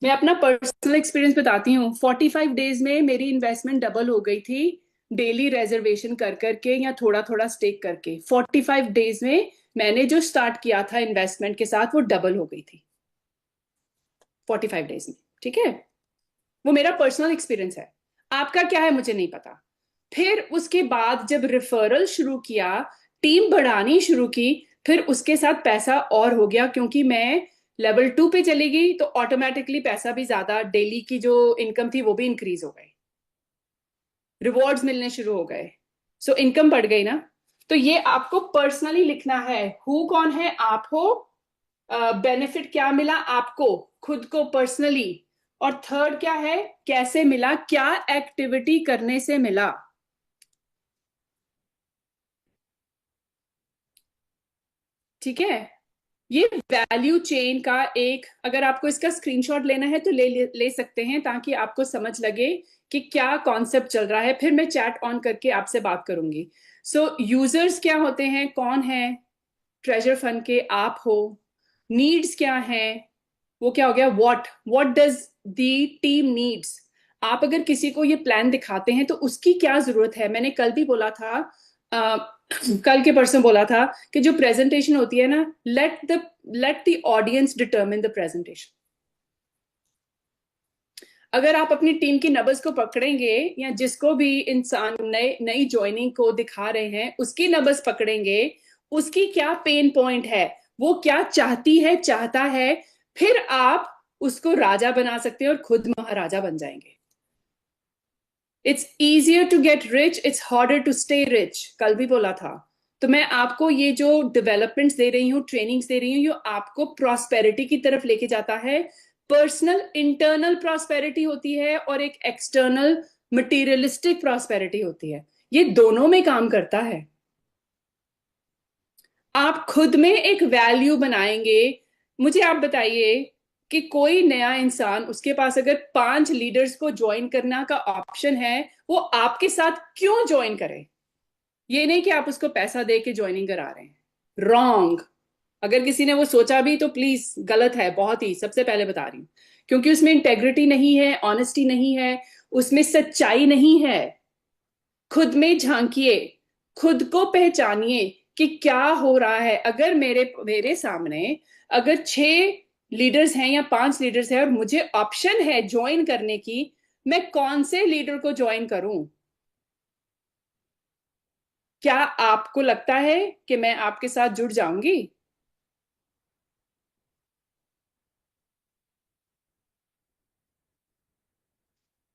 मैं अपना पर्सनल एक्सपीरियंस बताती हूँ। 45 डेज में मेरी इन्वेस्टमेंट डबल हो गई थी, डेली रिजर्वेशन कर करके या थोड़ा थोड़ा स्टेक करके। 45 डेज में मैंने जो स्टार्ट किया था इन्वेस्टमेंट के साथ वो डबल हो गई थी 45 डेज में, ठीक है। वो मेरा पर्सनल एक्सपीरियंस है, आपका क्या है मुझे नहीं पता। फिर उसके बाद जब रेफरल शुरू किया, टीम बढ़ानी शुरू की, फिर उसके साथ पैसा और हो गया, क्योंकि मैं लेवल 2 पे चली गई तो ऑटोमेटिकली पैसा भी ज्यादा, डेली की जो इनकम थी वो भी इंक्रीज हो गई, रिवॉर्ड्स मिलने शुरू हो गए, सो इनकम बढ़ गई ना। तो ये आपको पर्सनली लिखना है, हु कौन है आप हो, बेनिफिट क्या मिला आपको खुद को पर्सनली, और थर्ड क्या है, कैसे मिला, क्या एक्टिविटी करने से मिला। ठीक है। ये वैल्यू चेन का एक, अगर आपको इसका स्क्रीनशॉट लेना है तो ले सकते हैं, ताकि आपको समझ लगे कि क्या कॉन्सेप्ट चल रहा है। फिर मैं चैट ऑन करके आपसे बात करूंगी। सो यूजर्स क्या होते हैं, कौन है ट्रेजर फंड के, आप हो। नीड्स क्या है, वो क्या हो गया, what does the team needs. आप अगर किसी को ये प्लान दिखाते हैं तो उसकी क्या जरूरत है। मैंने कल भी बोला था, आ, कल के परसों बोला था कि जो प्रेजेंटेशन होती है ना, let the audience determine the presentation. अगर आप अपनी टीम की नब्ज को पकड़ेंगे, या जिसको भी इंसान नई ज्वाइनिंग को दिखा रहे हैं उसकी नब्ज पकड़ेंगे, उसकी क्या पेन पॉइंट है, वो क्या चाहती है, चाहता है, फिर आप उसको राजा बना सकते हैं और खुद महाराजा बन जाएंगे। It's easier to get rich, it's harder to stay rich, कल भी बोला था। तो मैं आपको ये जो डेवलपमेंट्स दे रही हूँ, ट्रेनिंग्स दे रही हूँ, ये आपको प्रॉस्पेरिटी की तरफ लेके जाता है। पर्सनल इंटरनल प्रॉस्पेरिटी होती है और एक एक्सटर्नल मटीरियलिस्टिक प्रॉस्पेरिटी होती है। ये दोनों में काम करता है। आप खुद में एक वैल्यू बनाएंगे। मुझे आप बताइए कि कोई नया इंसान, उसके पास अगर 5 लीडर्स को ज्वाइन करना का ऑप्शन है, वो आपके साथ क्यों ज्वाइन करे? ये नहीं कि आप उसको पैसा दे के ज्वाइनिंग करा रहे हैं। रॉन्ग। अगर किसी ने वो सोचा भी तो प्लीज गलत है, बहुत ही, सबसे पहले बता रही हूं। क्योंकि उसमें इंटेग्रिटी नहीं है, ऑनेस्टी नहीं है, उसमें सच्चाई नहीं है। खुद में झांकिए, खुद को पहचानिए कि क्या हो रहा है। अगर मेरे मेरे सामने अगर 6 लीडर्स हैं या 5 लीडर्स हैं और मुझे ऑप्शन है ज्वाइन करने की, मैं कौन से लीडर को ज्वाइन करूं? क्या आपको लगता है कि मैं आपके साथ जुड़ जाऊंगी?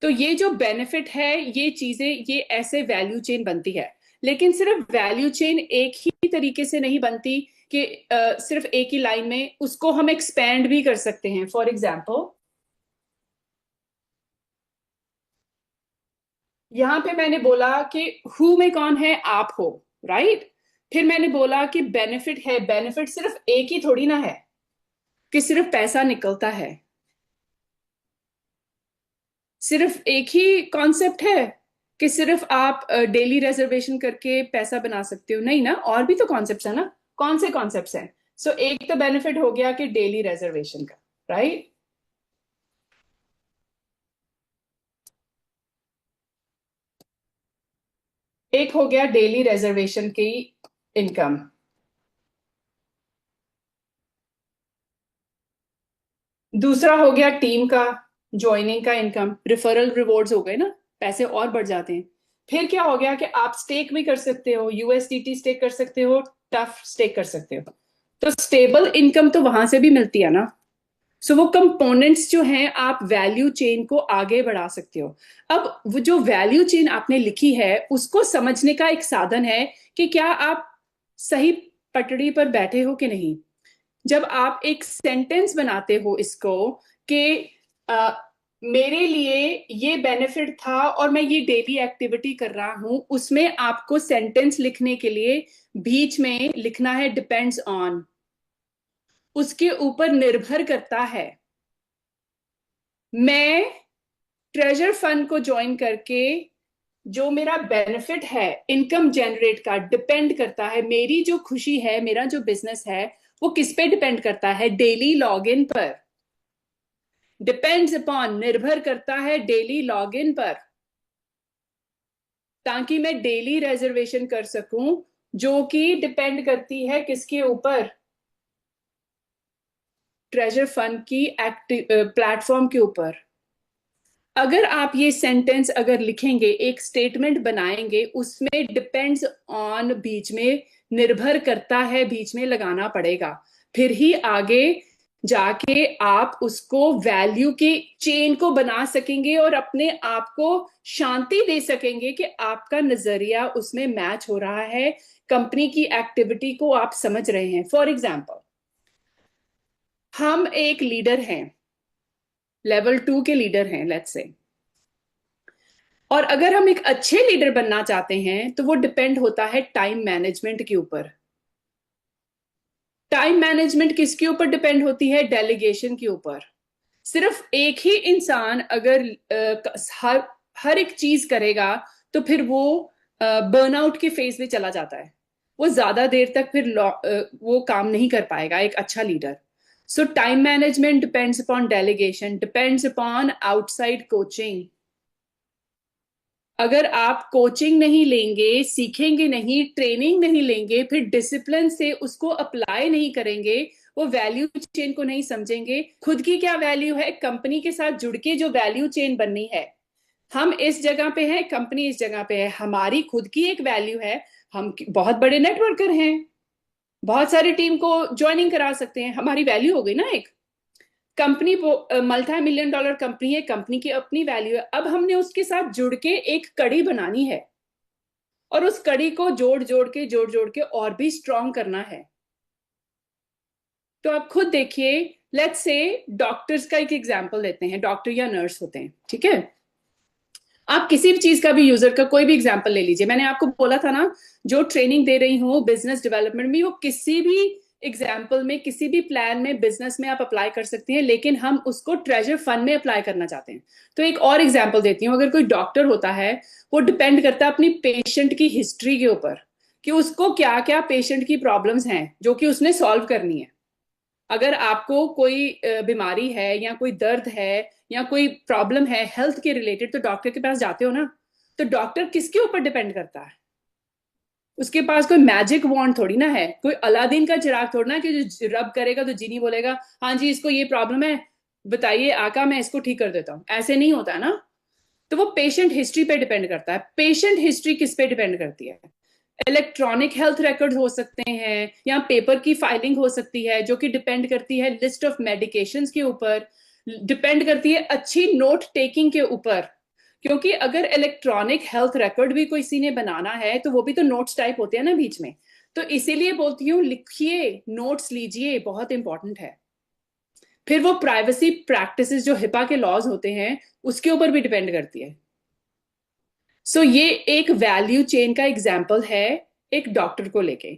तो ये जो बेनिफिट है, ये चीजें, ये ऐसे वैल्यू चेन बनती है। लेकिन सिर्फ वैल्यू चेन एक ही तरीके से नहीं बनती कि सिर्फ एक ही लाइन में, उसको हम एक्सपेंड भी कर सकते हैं। फॉर एग्जाम्पल, यहां पे मैंने बोला कि हु में कौन है? आप हो, राइट? फिर मैंने बोला कि बेनिफिट है। बेनिफिट सिर्फ एक ही थोड़ी ना है कि सिर्फ पैसा निकलता है। सिर्फ एक ही कॉन्सेप्ट है कि सिर्फ आप डेली रिजर्वेशन करके पैसा बना सकते हो? नहीं ना, और भी तो कॉन्सेप्ट है ना। कौन से कॉन्सेप्ट हैं? सो एक तो बेनिफिट हो गया कि डेली रिजर्वेशन का, राइट? एक हो गया डेली रिजर्वेशन की इनकम। दूसरा हो गया टीम का ज्वाइनिंग का इनकम, रिफरल रिवॉर्ड्स हो गए ना, पैसे और बढ़ जाते हैं। फिर क्या हो गया कि आप स्टेक भी कर सकते हो, यूएसडीटी स्टेक कर सकते हो, टफ स्टेक कर सकते हो। तो स्टेबल इनकम तो वहां से भी मिलती है ना। सो वो कंपोनेंट्स जो हैं, आप वैल्यू चेन को आगे बढ़ा सकते हो। अब वो जो वैल्यू चेन आपने लिखी है, उसको समझने का एक साधन है कि क्या आप सही पटड़ी पर बैठे हो कि नहीं। जब आप एक सेंटेंस बनाते हो इसको कि अ, मेरे लिए ये बेनिफिट था और मैं ये डेली एक्टिविटी कर रहा हूं, उसमें आपको सेंटेंस लिखने के लिए बीच में लिखना है डिपेंड्स ऑन। उसके ऊपर निर्भर करता है। मैं ट्रेजर फंड को ज्वाइन करके जो मेरा बेनिफिट है इनकम जनरेट का, डिपेंड करता है, मेरी जो खुशी है, मेरा जो बिजनेस है, वो किस पे डिपेंड करता है? डेली लॉगिन पर। डिपेंड्स अपॉन, निर्भर करता है डेली लॉगिन पर, ताकि मैं डेली रिजर्वेशन कर सकूं, जो कि डिपेंड करती है किसके ऊपर? ट्रेजर फंड की एक्टिव प्लेटफॉर्म के ऊपर। अगर आप ये सेंटेंस अगर लिखेंगे, एक स्टेटमेंट बनाएंगे, उसमें डिपेंड्स ऑन बीच में, निर्भर करता है बीच में लगाना पड़ेगा। फिर ही आगे जाके आप उसको वैल्यू के चेन को बना सकेंगे और अपने आप को शांति दे सकेंगे कि आपका नजरिया उसमें मैच हो रहा है, कंपनी की एक्टिविटी को आप समझ रहे हैं। फॉर एग्जाम्पल, हम एक लीडर हैं, लेवल 2 के लीडर हैं, लेट्स से। और अगर हम एक अच्छे लीडर बनना चाहते हैं तो वो डिपेंड होता है टाइम मैनेजमेंट के ऊपर। टाइम मैनेजमेंट किसके ऊपर डिपेंड होती है? डेलीगेशन के ऊपर। सिर्फ एक ही इंसान अगर हर हर एक चीज करेगा तो फिर वो बर्नआउट के फेज में चला जाता है। वो ज्यादा देर तक फिर वो काम नहीं कर पाएगा, एक अच्छा लीडर। सो time management depends upon delegation, depends upon outside coaching. अगर आप कोचिंग नहीं लेंगे, सीखेंगे नहीं, ट्रेनिंग नहीं लेंगे, फिर डिसिप्लिन से उसको अप्लाई नहीं करेंगे, वो वैल्यू चेन को नहीं समझेंगे, खुद की क्या वैल्यू है, कंपनी के साथ जुड़ के जो वैल्यू चेन बननी है, हम इस जगह पे हैं, कंपनी इस जगह पे है, हमारी खुद की एक वैल्यू है। हम बहुत बड़े नेटवर्कर हैं, बहुत सारी टीम को ज्वाइनिंग करा सकते हैं, हमारी वैल्यू हो गई ना एक। Company multi million dollar company है, कंपनी की अपनी वैल्यू है। अब हमने उसके साथ जुड़ के एक कड़ी बनानी है और उस कड़ी को जोड़ जोड़ के और भी स्ट्रॉन्ग करना है। तो आप खुद देखिए, लेट्स से डॉक्टर्स का एक एग्जांपल लेते हैं। डॉक्टर या नर्स होते हैं, ठीक है? आप किसी भी चीज का भी, यूजर का कोई भी एग्जांपल ले लीजिए, मैंने आपको बोला था ना, जो ट्रेनिंग दे रही हूँ बिजनेस डेवलपमेंट में, वो किसी भी एग्जाम्पल में, किसी भी प्लान में, बिजनेस में आप अप्लाई कर सकते हैं, लेकिन हम उसको ट्रेजर फंड में अप्लाई करना चाहते हैं। तो एक और एग्जाम्पल देती हूँ। अगर कोई डॉक्टर होता है, वो डिपेंड करता है अपनी पेशेंट की हिस्ट्री के ऊपर, कि उसको क्या क्या पेशेंट की प्रॉब्लम्स हैं जो कि उसने सॉल्व करनी है। अगर आपको कोई बीमारी है या कोई दर्द है या कोई प्रॉब्लम है हेल्थ के रिलेटेड, तो डॉक्टर के पास जाते हो ना। तो डॉक्टर किसके ऊपर डिपेंड करता है? उसके पास कोई मैजिक वॉन्ड थोड़ी ना है, कोई अलादीन का चिराग थोड़ी ना, कि जो रब करेगा तो जीनी बोलेगा हाँ जी इसको ये प्रॉब्लम है, बताइए आका मैं इसको ठीक कर देता हूँ। ऐसे नहीं होता है ना। तो वो पेशेंट हिस्ट्री पे डिपेंड करता है। पेशेंट हिस्ट्री किस पे डिपेंड करती है? इलेक्ट्रॉनिक हेल्थ रिकॉर्ड हो सकते हैं, या पेपर की फाइलिंग हो सकती है, जो कि डिपेंड करती है लिस्ट ऑफ मेडिकेशंस के ऊपर, डिपेंड करती है अच्छी नोट टेकिंग के ऊपर। क्योंकि अगर इलेक्ट्रॉनिक हेल्थ रिकॉर्ड भी किसी ने बनाना है, तो वो भी तो नोट्स टाइप होते हैं ना बीच में। तो इसीलिए बोलती हूँ लिखिए, नोट्स लीजिए, बहुत इंपॉर्टेंट है। फिर वो प्राइवेसी प्रैक्टिसेस जो हिपा के लॉज होते हैं, उसके ऊपर भी डिपेंड करती है। ये एक वैल्यू चेन का एग्जाम्पल है, एक डॉक्टर को लेके।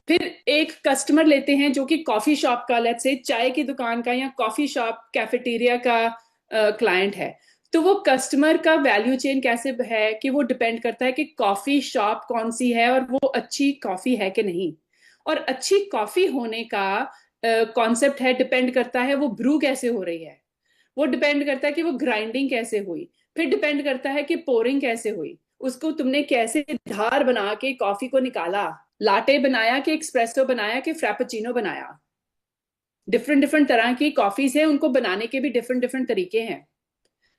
फिर एक कस्टमर लेते हैं जो कि कॉफी शॉप का, लेट्स से चाय की दुकान का या कॉफी शॉप कैफेटेरिया का क्लाइंट है। तो वो कस्टमर का वैल्यू चेन कैसे है, कि वो डिपेंड करता है कि कॉफी शॉप कौन सी है और वो अच्छी कॉफी है कि नहीं। और अच्छी कॉफी होने का कॉन्सेप्ट है, डिपेंड करता है वो ब्रू कैसे हो रही है, वो डिपेंड करता है कि वो ग्राइंडिंग कैसे हुई, फिर डिपेंड करता है कि पोरिंग कैसे हुई, उसको तुमने कैसे धार बना के कॉफी को निकाला, लाटे बनाया कि एक्सप्रेसो बनाया कि फ्रैपेचिनो बनाया। डिफरेंट डिफरेंट तरह की कॉफीज है, उनको बनाने के भी डिफरेंट डिफरेंट तरीके हैं।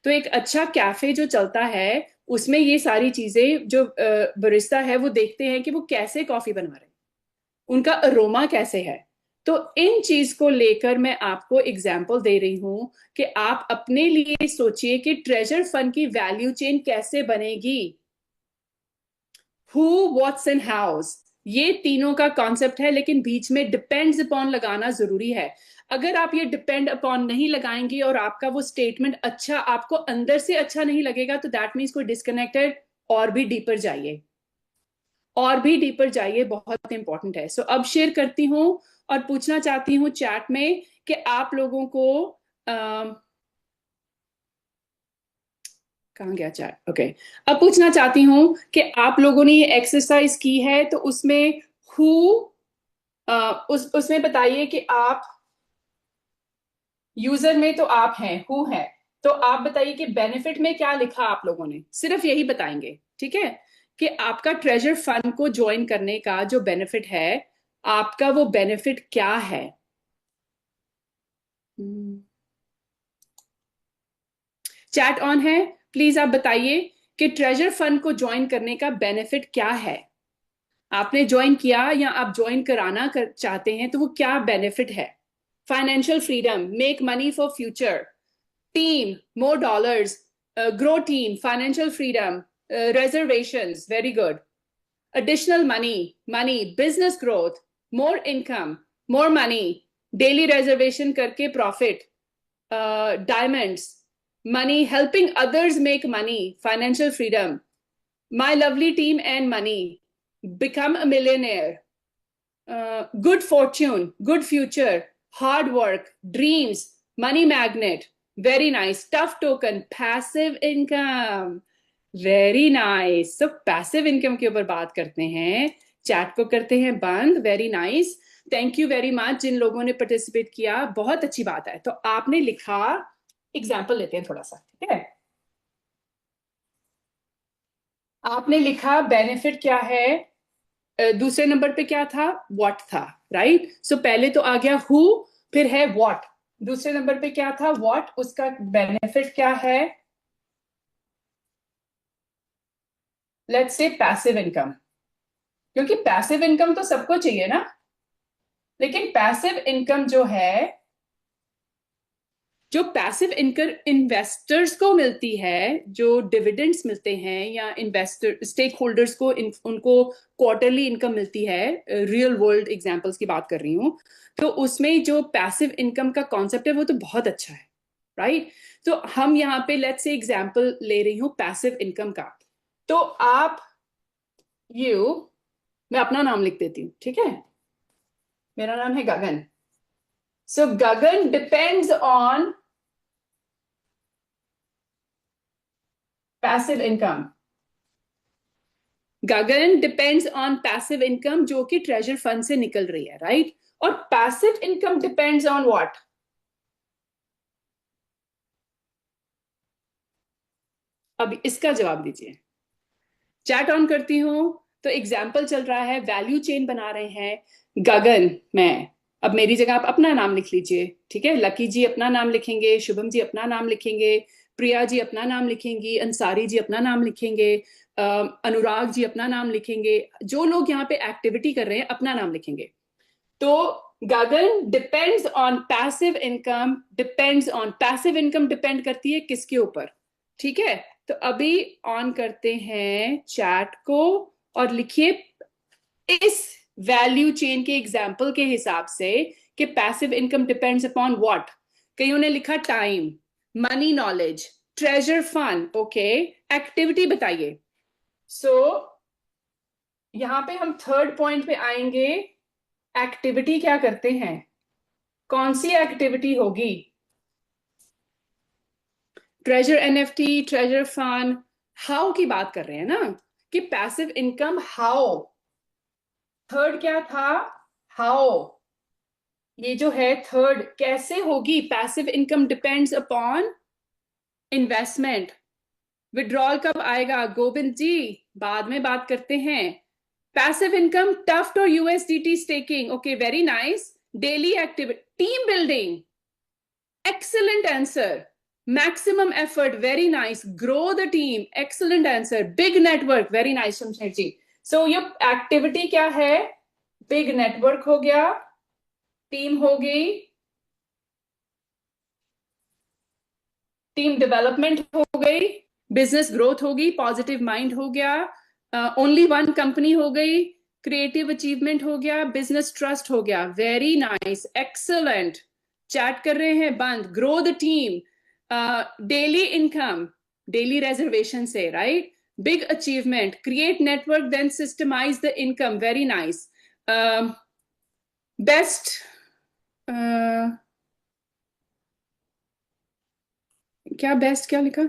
तो एक अच्छा कैफे जो चलता है, उसमें ये सारी चीजें जो बरिस्ता है वो देखते हैं कि वो कैसे कॉफी बनवा रहे हैं, उनका अरोमा कैसे है। तो इन चीज को लेकर मैं आपको एग्जाम्पल दे रही हूं कि आप अपने लिए सोचिए कि ट्रेजर फंड की वैल्यू चेन कैसे बनेगी। हु, व्हाट्स एंड हाउस, ये तीनों का कॉन्सेप्ट है, लेकिन बीच में डिपेंड्स अपॉन लगाना जरूरी है। अगर आप ये डिपेंड अपॉन नहीं लगाएंगे और आपका वो स्टेटमेंट अच्छा, आपको अंदर से अच्छा नहीं लगेगा, तो दैट मीन्स कोई डिस्कनेक्टेड। और भी डीपर जाइए, और भी डीपर जाइए, बहुत इंपॉर्टेंट है। अब शेयर करती हूँ और पूछना चाहती हूँ चैट में कि आप लोगों को कहाँ गया चैट, ओके। अब पूछना चाहती हूँ कि आप लोगों ने ये एक्सरसाइज की है, तो उसमें हु, उसमें बताइए कि आप यूजर में तो आप हैं, हु है। तो आप बताइए कि बेनिफिट में क्या लिखा आप लोगों ने, सिर्फ यही बताएंगे, ठीक है? कि आपका ट्रेजर फंड को ज्वाइन करने का जो बेनिफिट है, आपका वो बेनिफिट क्या है। चैट ऑन है, प्लीज आप बताइए कि ट्रेजर फंड को ज्वाइन करने का बेनिफिट क्या है। आपने ज्वाइन किया या आप ज्वाइन चाहते हैं, तो वो क्या बेनिफिट है? Financial freedom, make money for future, team, more dollars, grow team, financial freedom, reservations, very good. Additional money, business growth, more income, more money, daily reservation करके profit, diamonds, money, helping others make money, financial freedom, my lovely team and money, become a millionaire, good fortune, good future, hard work, dreams, money magnet, very nice, tough token, passive income, very nice. तो passive income के ऊपर बात करते हैं, chat को करते हैं बंद। Very nice, thank you very much जिन लोगों ने पार्टिसिपेट किया, बहुत अच्छी बात है। तो आपने लिखा, एग्जाम्पल लेते हैं थोड़ा सा, ठीक है? आपने लिखा बेनिफिट क्या है, दूसरे नंबर पे क्या था, व्हाट था, राइट? पहले तो आ गया हु, फिर है व्हाट, दूसरे नंबर पे क्या था, व्हाट, उसका बेनिफिट क्या है, लेट्स से पैसिव इनकम। क्योंकि पैसिव इनकम तो सबको चाहिए ना, लेकिन पैसिव इनकम जो है, जो पैसिव इनकम इन्वेस्टर्स को मिलती है, जो डिविडेंड्स मिलते हैं, या इन्वेस्टर स्टेक होल्डर्स को उनको क्वार्टरली इनकम मिलती है, रियल वर्ल्ड एग्जांपल्स की बात कर रही हूँ, तो उसमें जो पैसिव इनकम का कॉन्सेप्ट है वो तो बहुत अच्छा है। राइट? तो हम यहाँ पे लेट्स से एग्जांपल ले रही हूँ पैसिव इनकम का। तो आप मैं अपना नाम लिख देती हूँ, ठीक है? मेरा नाम है Gagan. So Gagan depends on passive income. Gagan depends on passive income जो कि ट्रेजर फंड से निकल रही है, राइट? और passive income depends on what? अब इसका जवाब दीजिए। चैट ऑन करती हूं तो एग्जाम्पल चल रहा है, वैल्यू चेन बना रहे हैं गगन। मैं अब मेरी जगह आप अपना नाम लिख लीजिए, ठीक है? लकी जी अपना नाम लिखेंगे, शुभम जी अपना नाम लिखेंगे, प्रिया जी अपना नाम लिखेंगी, अंसारी जी अपना नाम लिखेंगे, अनुराग जी अपना नाम लिखेंगे। जो लोग यहाँ पे एक्टिविटी कर रहे हैं अपना नाम लिखेंगे। तो Gagan depends on passive income, depends on passive income depend करती है किसके ऊपर? ठीक है, तो अभी ऑन करते हैं चैट को और लिखिए इस वैल्यू चेन के एग्जाम्पल के हिसाब से कि passive income depends upon what. कईयों ने लिखा time, money, knowledge, treasure fund. Okay, activity बताइए। सो यहां पे हम थर्ड पॉइंट पे आएंगे। एक्टिविटी क्या करते हैं? कौन सी एक्टिविटी होगी? Treasure NFT, treasure fund, how की बात कर रहे हैं ना कि पैसिव इनकम हाउ। थर्ड क्या था? हाउ। ये जो है थर्ड, कैसे होगी? Passive income depends upon investment. Withdrawal कब आएगा गोविंद जी? बाद में बात करते हैं। पैसिव इनकम, टफ्ट और USDT staking. Okay, very nice. Daily activity, team building, excellent answer. Maximum effort, very nice. Grow the team, excellent answer. Big network, very nice Shamsher ji. So ये activity क्या है? बिग नेटवर्क हो गया, team हो गई, team development हो गई, business growth होगी, पॉजिटिव माइंड हो गया, ओनली वन कंपनी हो गई, क्रिएटिव अचीवमेंट हो गया, बिजनेस ट्रस्ट हो गया। Very nice, excellent. चैट कर रहे हैं बंद। Grow the team, daily income, daily reservation से, right? Big achievement, create network, then systemize the income. Very nice. Best, क्या बेस्ट क्या लिखा?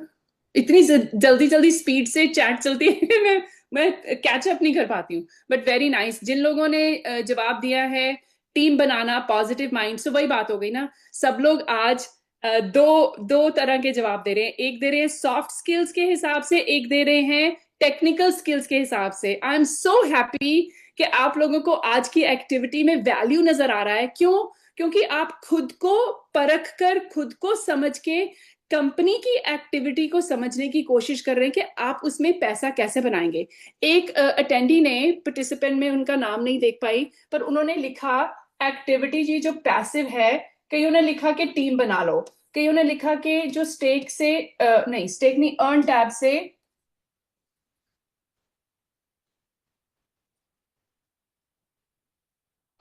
इतनी जल्दी जल्दी स्पीड से चैट चलती है मैं कैचअप नहीं कर पाती हूँ। बट वेरी नाइस, जिन लोगों ने जवाब दिया है टीम बनाना, पॉजिटिव माइंड, सो वही बात हो गई ना। सब लोग आज दो दो तरह के जवाब दे रहे हैं। एक दे रहे हैं सॉफ्ट स्किल्स के हिसाब से, एक दे रहे हैं टेक्निकल स्किल्स के हिसाब से। आई एम सो हैप्पी कि आप लोगों को आज की एक्टिविटी में वैल्यू नजर आ रहा है। क्यों? क्योंकि आप खुद को परख कर, खुद को समझ के कंपनी की एक्टिविटी को समझने की कोशिश कर रहे हैं कि आप उसमें पैसा कैसे बनाएंगे। एक अटेंडी ने, पार्टिसिपेंट में उनका नाम नहीं देख पाई, पर उन्होंने लिखा एक्टिविटी जी जो पैसिव है, कईयों ने लिखा कि टीम बना लो, कईयों ने लिखा कि जो स्टेक से नहीं, स्टेक नहीं, अर्न टैब से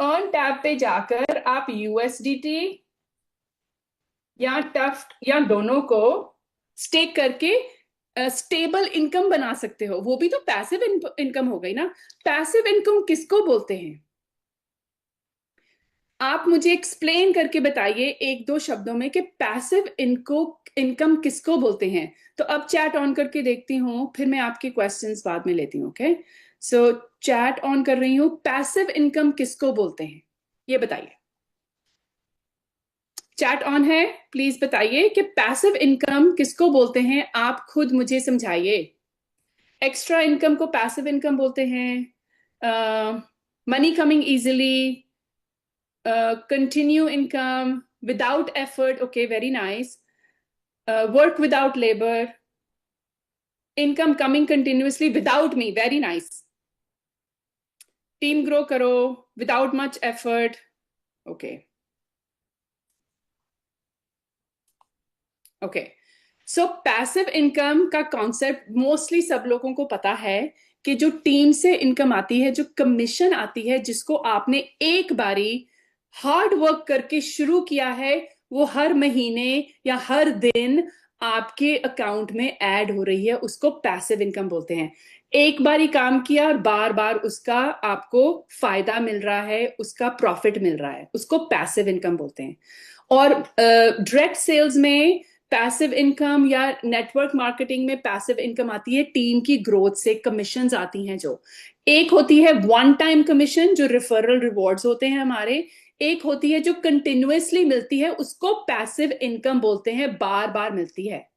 अर्न टैब पे जाकर आप यूएसडीटी या टफ्ट या दोनों को स्टेक करके स्टेबल इनकम बना सकते हो। वो भी तो पैसिव इनकम हो गई ना। पैसिव इनकम किसको बोलते हैं? आप मुझे एक्सप्लेन करके बताइए एक दो शब्दों में कि पैसिव इनकम किसको बोलते हैं। तो अब चैट ऑन करके देखती हूँ, फिर मैं आपके क्वेश्चंस बाद में लेती हूँ। ओके, सो चैट ऑन कर रही हूँ। पैसिव इनकम किसको बोलते हैं ये बताइए। चैट ऑन है, प्लीज बताइए कि पैसिव इनकम किसको बोलते हैं। आप खुद मुझे समझाइए। एक्स्ट्रा इनकम को पैसिव इनकम बोलते हैं। Money coming easily, continue income, without effort, okay very nice, work without labour, income coming continuously without me, very nice, team grow करो without much effort, okay okay. So passive income का concept mostly सब लोगों को पता है कि जो team से इनकम आती है, जो कमीशन आती है, जिसको आपने एक बारी हार्ड वर्क करके शुरू किया है, वो हर महीने या हर दिन आपके अकाउंट में ऐड हो रही है, उसको पैसिव इनकम बोलते हैं। एक बार ही काम किया और बार बार उसका आपको फायदा मिल रहा है, उसका प्रॉफिट मिल रहा है, उसको पैसिव इनकम बोलते हैं। और डायरेक्ट सेल्स में पैसिव इनकम या नेटवर्क मार्केटिंग में पैसिव इनकम आती है टीम की ग्रोथ से, कमीशंस आती हैं जो, एक होती है वन टाइम कमीशन जो रेफरल रिवॉर्ड्स होते हैं हमारे, एक होती है जो कंटिन्यूअसली मिलती है, उसको पैसिव इनकम बोलते हैं, बार बार मिलती है।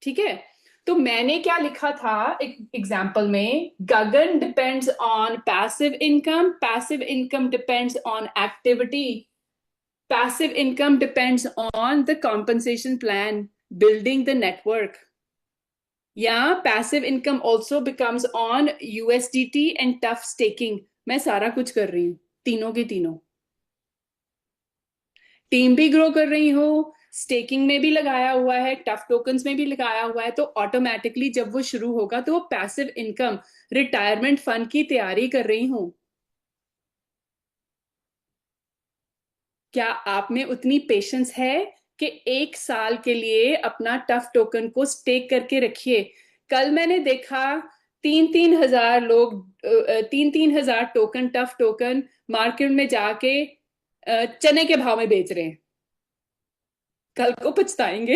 ठीक है, तो मैंने क्या लिखा था एक एग्जाम्पल में, Gagan depends on passive income depends on activity, passive income depends on the compensation plan, building the network. Yeah, passive income also becomes on USDT and tough staking. मैं सारा कुछ कर रही हूँ, तीनों के तीनों, टीम भी ग्रो कर रही हूँ, स्टेकिंग में भी लगाया हुआ है, टफ टोकन्स में भी लगाया हुआ है, तो ऑटोमेटिकली जब वो शुरू होगा तो वो पैसिव इनकम, रिटायरमेंट फंड की तैयारी कर रही हूँ। क्या आप में उतनी पेशेंस है कि एक साल के लिए अपना टफ टोकन को स्टेक करके रखिए? कल मैंने देखा 3-3 हजार लोग 3-3 हजार टोकन, टफ टोकन मार्केट में जाके चने के भाव में बेच रहे हैं। कल को पछताएंगे।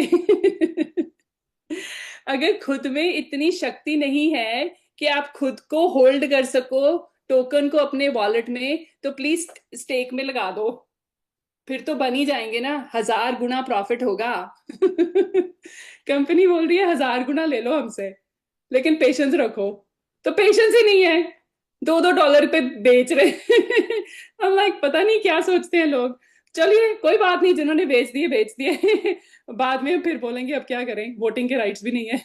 अगर खुद में इतनी शक्ति नहीं है कि आप खुद को होल्ड कर सको टोकन को अपने वॉलेट में, तो प्लीज स्टेक में लगा दो, फिर तो बन ही जाएंगे ना, 1000 गुना प्रॉफिट होगा। कंपनी बोल रही है 1000 गुना ले लो हमसे, लेकिन पेशेंस रखो, तो पेशेंस ही नहीं है, 2-2 डॉलर पे बेच रहे। हम लाइक पता नहीं क्या सोचते हैं लोग। चलिए कोई बात नहीं, जिन्होंने बेच दिए बेच दिए। बाद में फिर बोलेंगे अब क्या करें, वोटिंग के राइट्स भी नहीं है।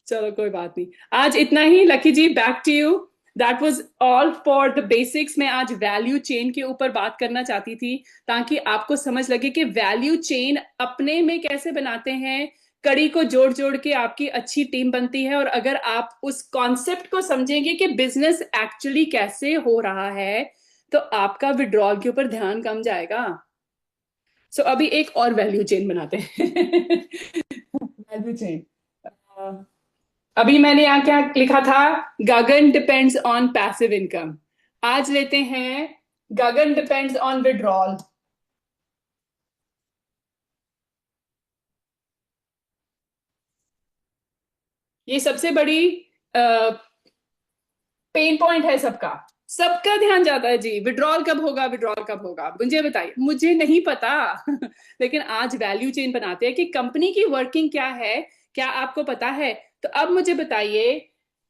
चलो कोई बात नहीं, आज इतना ही। Lucky ji, back to you. That was all for the basics. मैं आज वैल्यू चेन के ऊपर बात करना चाहती थी, ताकि आपको समझ लगे कि वैल्यू चेन अपने में कैसे बनाते हैं, कड़ी को जोड़ जोड़ के आपकी अच्छी टीम बनती है। और अगर आप उस कॉन्सेप्ट को समझेंगे कि बिजनेस एक्चुअली कैसे हो रहा है, तो आपका विड्रॉल के ऊपर ध्यान कम जाएगा। सो अभी एक और वैल्यू चेन बनाते हैं। वैल्यू चेन, अभी मैंने यहाँ क्या लिखा था, गगन डिपेंड्स ऑन पैसिव इनकम। आज लेते हैं गगन डिपेंड्स ऑन विड्रॉल। ये सबसे बड़ी पेन पॉइंट है सबका, सबका ध्यान जाता है जी, विड्रॉल कब होगा, विड्रॉल कब होगा, मुझे बताइए, मुझे नहीं पता। लेकिन आज वैल्यू चेन बनाते हैं कि कंपनी की वर्किंग क्या है, क्या आपको पता है? तो अब मुझे बताइए,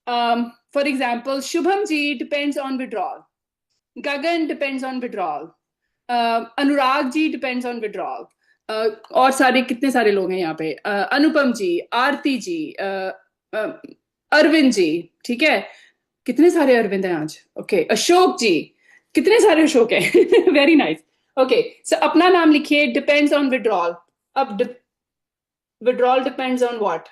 for example Shubham ji depends on withdrawal, Gagan depends on withdrawal, Anurag ji depends on withdrawal, और सारे कितने सारे लोग हैं यहाँ पे, अनुपम जी, आरती जी, अरविंद जी, ठीक है, कितने सारे अरविंद हैं आज, ओके, अशोक जी, कितने सारे अशोक हैं। Very nice. ओके, सो अपना नाम लिखिए, डिपेंड्स ऑन विड्रॉल। अब विड्रॉल डिपेंड्स ऑन व्हाट?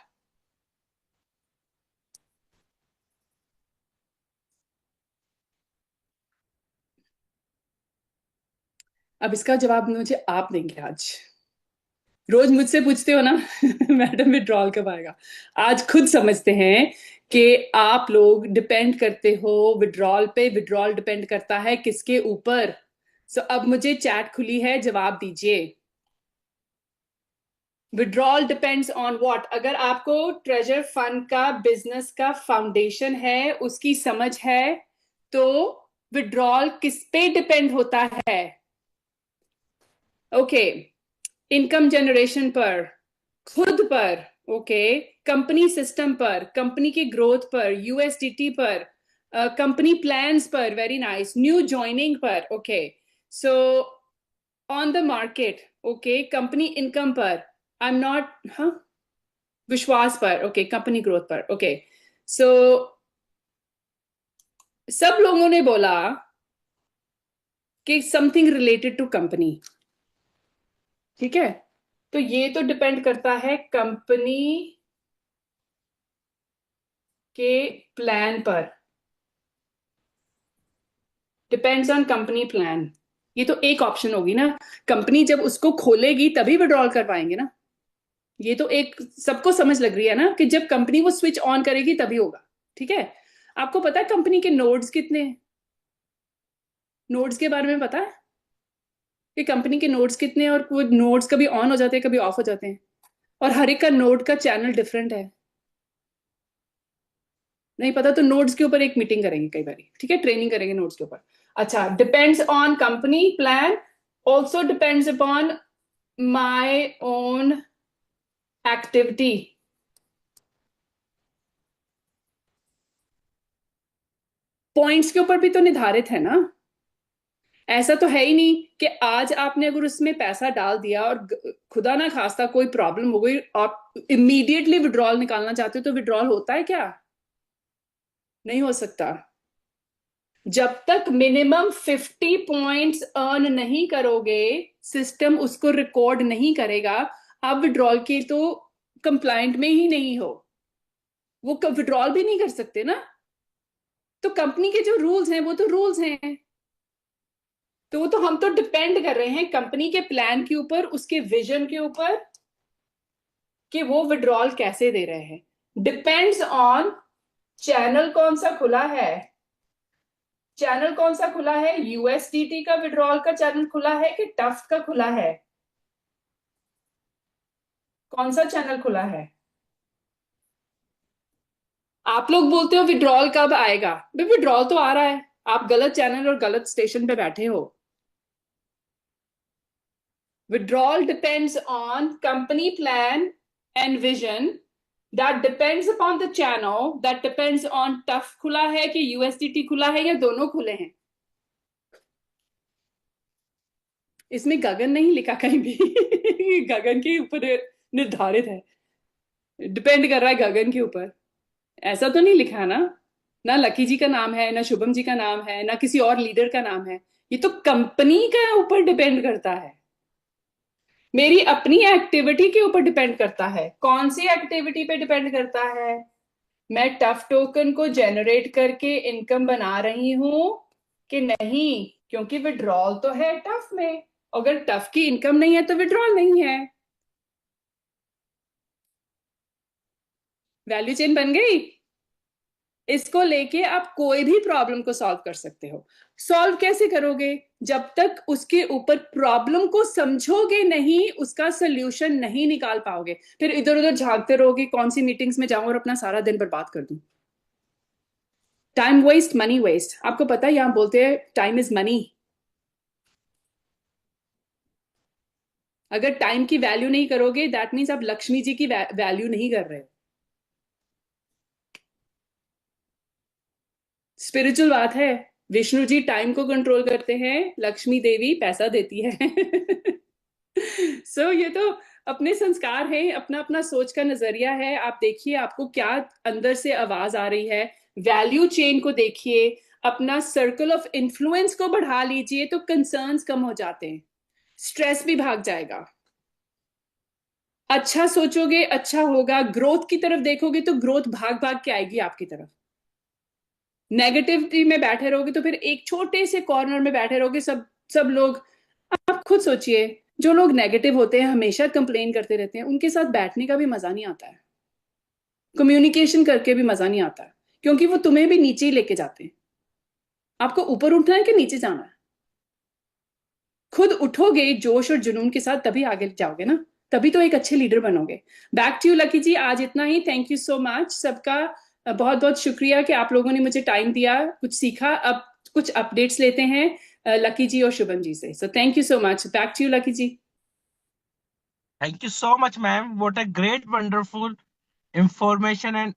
अब इसका जवाब मुझे आप देंगे आज। रोज मुझसे पूछते हो ना, मैडम विड्रॉल कब आएगा? आज खुद समझते हैं कि आप लोग डिपेंड करते हो विड्रॉल पे। विड्रॉल डिपेंड करता है किसके ऊपर? सो अब मुझे चैट खुली है, जवाब दीजिए। Withdrawal depends on what? अगर आपको ट्रेजर फंड का बिजनेस का फाउंडेशन है, उसकी समझ है, तो विड्रॉल किस पे डिपेंड होता है? ओके, इनकम जनरेशन पर, खुद पर, ओके, कंपनी सिस्टम पर, कंपनी की ग्रोथ पर, यूएसडीटी पर, कंपनी प्लान्स पर, वेरी नाइस, न्यू ज्वाइनिंग पर, okay, so on the market, okay, company income पर, आई एम नॉट, हाँ, विश्वास पर, ओके, कंपनी ग्रोथ पर, ओके, सो सब लोगों ने बोला कि समथिंग रिलेटेड टू कंपनी, ठीक है, तो ये तो डिपेंड करता है कंपनी के प्लान पर, डिपेंड्स ऑन कंपनी प्लान। ये तो एक ऑप्शन होगी ना, कंपनी जब उसको खोलेगी तभी विड्रॉल कर पाएंगे ना। ये तो एक सबको समझ लग रही है ना कि जब कंपनी वो स्विच ऑन करेगी तभी होगा। ठीक है। आपको पता है कंपनी के नोड्स कितने हैं? नोड्स के बारे में पता है कि कंपनी के नोड्स कितने हैं, और वो नोड्स कभी ऑन हो जाते हैं कभी ऑफ हो जाते हैं, और हर एक का नोड का चैनल डिफरेंट है। नहीं पता तो नोड्स के ऊपर एक मीटिंग करेंगे कई बार, ठीक है, ट्रेनिंग करेंगे नोड्स के ऊपर। अच्छा, depends on company plan, also depends upon my own activity. Points के ऊपर भी तो निर्धारित है ना। ऐसा तो है ही नहीं कि आज आपने अगर उसमें पैसा डाल दिया और खुदा ना खास्ता कोई प्रॉब्लम हो गई, आप इमीडिएटली विड्रॉल निकालना चाहते हो तो विड्रॉल होता है क्या? नहीं हो सकता। जब तक मिनिमम 50 पॉइंट्स अर्न नहीं करोगे, सिस्टम उसको रिकॉर्ड नहीं करेगा। आप विड्रॉल के तो कंप्लाइंट में ही नहीं हो, वो विड्रॉल भी नहीं कर सकते ना। तो कंपनी के जो रूल्स हैं वो तो रूल्स हैं। तो वो तो हम तो डिपेंड कर रहे हैं कंपनी के प्लान के ऊपर, उसके विजन के ऊपर, कि वो विड्रॉल कैसे दे रहे हैं। डिपेंड्स ऑन चैनल कौन सा खुला है। चैनल कौन सा खुला है? यूएसडीटी का विड्रॉल का चैनल खुला है कि टफ्ट का खुला है? कौन सा चैनल खुला है? आप लोग बोलते हो विड्रॉल कब आएगा, भाई विड्रॉल तो आ रहा है। आप गलत चैनल और गलत स्टेशन पे बैठे हो। Withdrawal depends on company plan and vision. That depends upon the channel. That depends on tough खुला है कि यूएसडीटी खुला है या दोनों खुले हैं। इसमें गगन नहीं लिखा कहीं भी गगन के ऊपर निर्धारित है, डिपेंड कर रहा है गगन के ऊपर। ऐसा तो नहीं लिखा ना। ना लकी जी का नाम है, ना शुभम जी का नाम है, ना किसी और लीडर का नाम है। ये तो कंपनी का ऊपर डिपेंड करता है। मेरी अपनी एक्टिविटी के ऊपर डिपेंड करता है। कौन सी एक्टिविटी पे डिपेंड करता है? मैं टफ टोकन को जनरेट करके इनकम बना रही हूं कि नहीं, क्योंकि विड्रॉल तो है टफ में। अगर टफ की इनकम नहीं है तो विड्रॉल नहीं है। वैल्यू चेन बन गई। इसको लेके आप कोई भी प्रॉब्लम को सॉल्व कर सकते हो। सॉल्व कैसे करोगे? जब तक उसके ऊपर प्रॉब्लम को समझोगे नहीं, उसका सोल्यूशन नहीं निकाल पाओगे। फिर इधर उधर झांकते रहोगे, कौन सी मीटिंग्स में जाऊं और अपना सारा दिन बर्बाद कर दूं। Time waste, money waste. आपको पता है यहां बोलते हैं टाइम इज मनी। अगर टाइम की वैल्यू नहीं करोगे, दैट मीन्स आप लक्ष्मी जी की वैल्यू नहीं कर रहे हो। स्पिरिचुअल बात है। विष्णु जी टाइम को कंट्रोल करते हैं, लक्ष्मी देवी पैसा देती है सो ये तो अपने संस्कार है, अपना अपना सोच का नजरिया है। आप देखिए आपको क्या अंदर से आवाज आ रही है। वैल्यू चेन को देखिए, अपना सर्कल ऑफ इन्फ्लुएंस को बढ़ा लीजिए तो कंसर्न्स कम हो जाते हैं, स्ट्रेस भी भाग जाएगा। अच्छा सोचोगे अच्छा होगा, ग्रोथ की तरफ देखोगे तो ग्रोथ भाग भाग के आएगी आपकी तरफ। नेगेटिविटी में बैठे रहोगे तो फिर एक छोटे से कॉर्नर में बैठे रहोगे, सब सब लोग। आप खुद सोचिए, जो लोग नेगेटिव होते हैं, हमेशा कंप्लेन करते रहते हैं, उनके साथ बैठने का भी मजा नहीं आता है, कम्युनिकेशन करके भी मजा नहीं आता है, क्योंकि वो तुम्हें भी नीचे ही लेके जाते हैं। आपको ऊपर उठना है कि नीचे जाना है? खुद उठोगे जोश और जुनून के साथ तभी आगे जाओगे ना, तभी तो एक अच्छे लीडर बनोगे। बैक टू यू लकी जी, आज इतना ही। थैंक यू सो मच सबका। बहुत बहुत शुक्रिया कि आप लोगों ने मुझे टाइम दिया, कुछ सीखा। अब कुछ अपडेट्स लेते हैं लकी जी और शुभम जी से। So thank you so much. Back to you Lucky ji. Thank you so much ma'am, what a great wonderful information and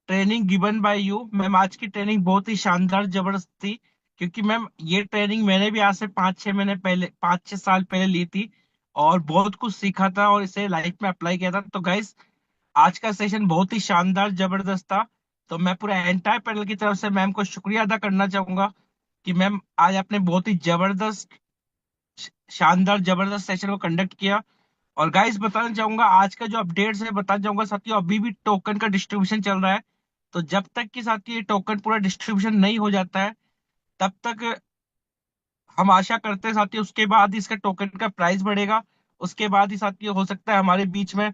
training given by you ma'am. आज की ट्रेनिंग बहुत ही शानदार जबरदस्त थी, क्योंकि मैम ये ट्रेनिंग मैंने भी आज से 5-6 महीने पहले, 5-6 साल पहले ली थी, और बहुत कुछ सीखा था और इसे लाइफ में अप्लाई किया था। तो गाइस, आज का सेशन बहुत ही शानदार जबरदस्त था। तो मैं पूरा एंटायर पैनल की तरफ से मैम को शुक्रिया अदा करना चाहूंगा कि मैम आज आपने बहुत ही जबरदस्त, शानदार जबरदस्त सेशन को कंडक्ट किया। और गाइस, बताना चाहूंगा आज का जो अपडेट्स है, बताना चाहूंगा साथियों, अभी भी टोकन का डिस्ट्रीब्यूशन चल रहा है। तो जब तक कि साथियों ये टोकन पूरा डिस्ट्रीब्यूशन नहीं हो जाता है, तब तक हम आशा करते हैं साथियों उसके बाद ही इसका टोकन का प्राइस बढ़ेगा। उसके बाद ही साथियों हो सकता है हमारे बीच में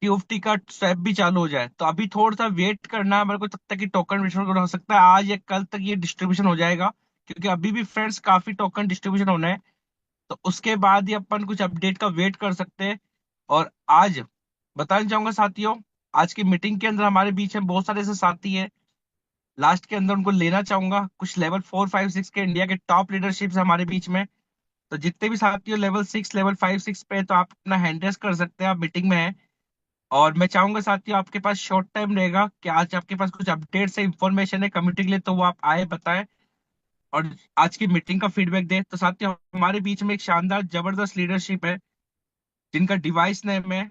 टीओएफटी का स्वैप भी चालू हो जाए। तो अभी थोड़ा सा वेट करना है हमारे को, तब तक कि टोकन डिस्ट्रीब्यूशन हो सकता है आज या कल तक ये डिस्ट्रीब्यूशन हो जाएगा, क्योंकि अभी भी फ्रेंड्स काफी टोकन डिस्ट्रीब्यूशन होने हैं। तो उसके बाद ही अपन कुछ अपडेट का वेट कर सकते हैं। और आज बताना चाहूंगा साथियों, आज की मीटिंग के अंदर हमारे बीच में बहुत सारे ऐसे साथी हैं, लास्ट के अंदर उनको लेना चाहूंगा। कुछ लेवल 4 5 6 के इंडिया के टॉप लीडरशिप हमारे बीच में। तो जितने भी साथियों लेवल 6 लेवल 5 6 पे हैं, तो आप अपना हैंड रेस कर सकते हैं, आप मीटिंग में हैं। और मैं चाहूंगा साथियों आपके पास शॉर्ट टाइम रहेगा कि आज आपके पास कुछ अपडेट से इंफॉर्मेशन है कम्युनिटी के लिए, तो वो आप आए बताएं और आज की मीटिंग का फीडबैक दें। तो साथियों हमारे बीच में एक शानदार जबरदस्त लीडरशिप है, जिनका डिवाइस नेम है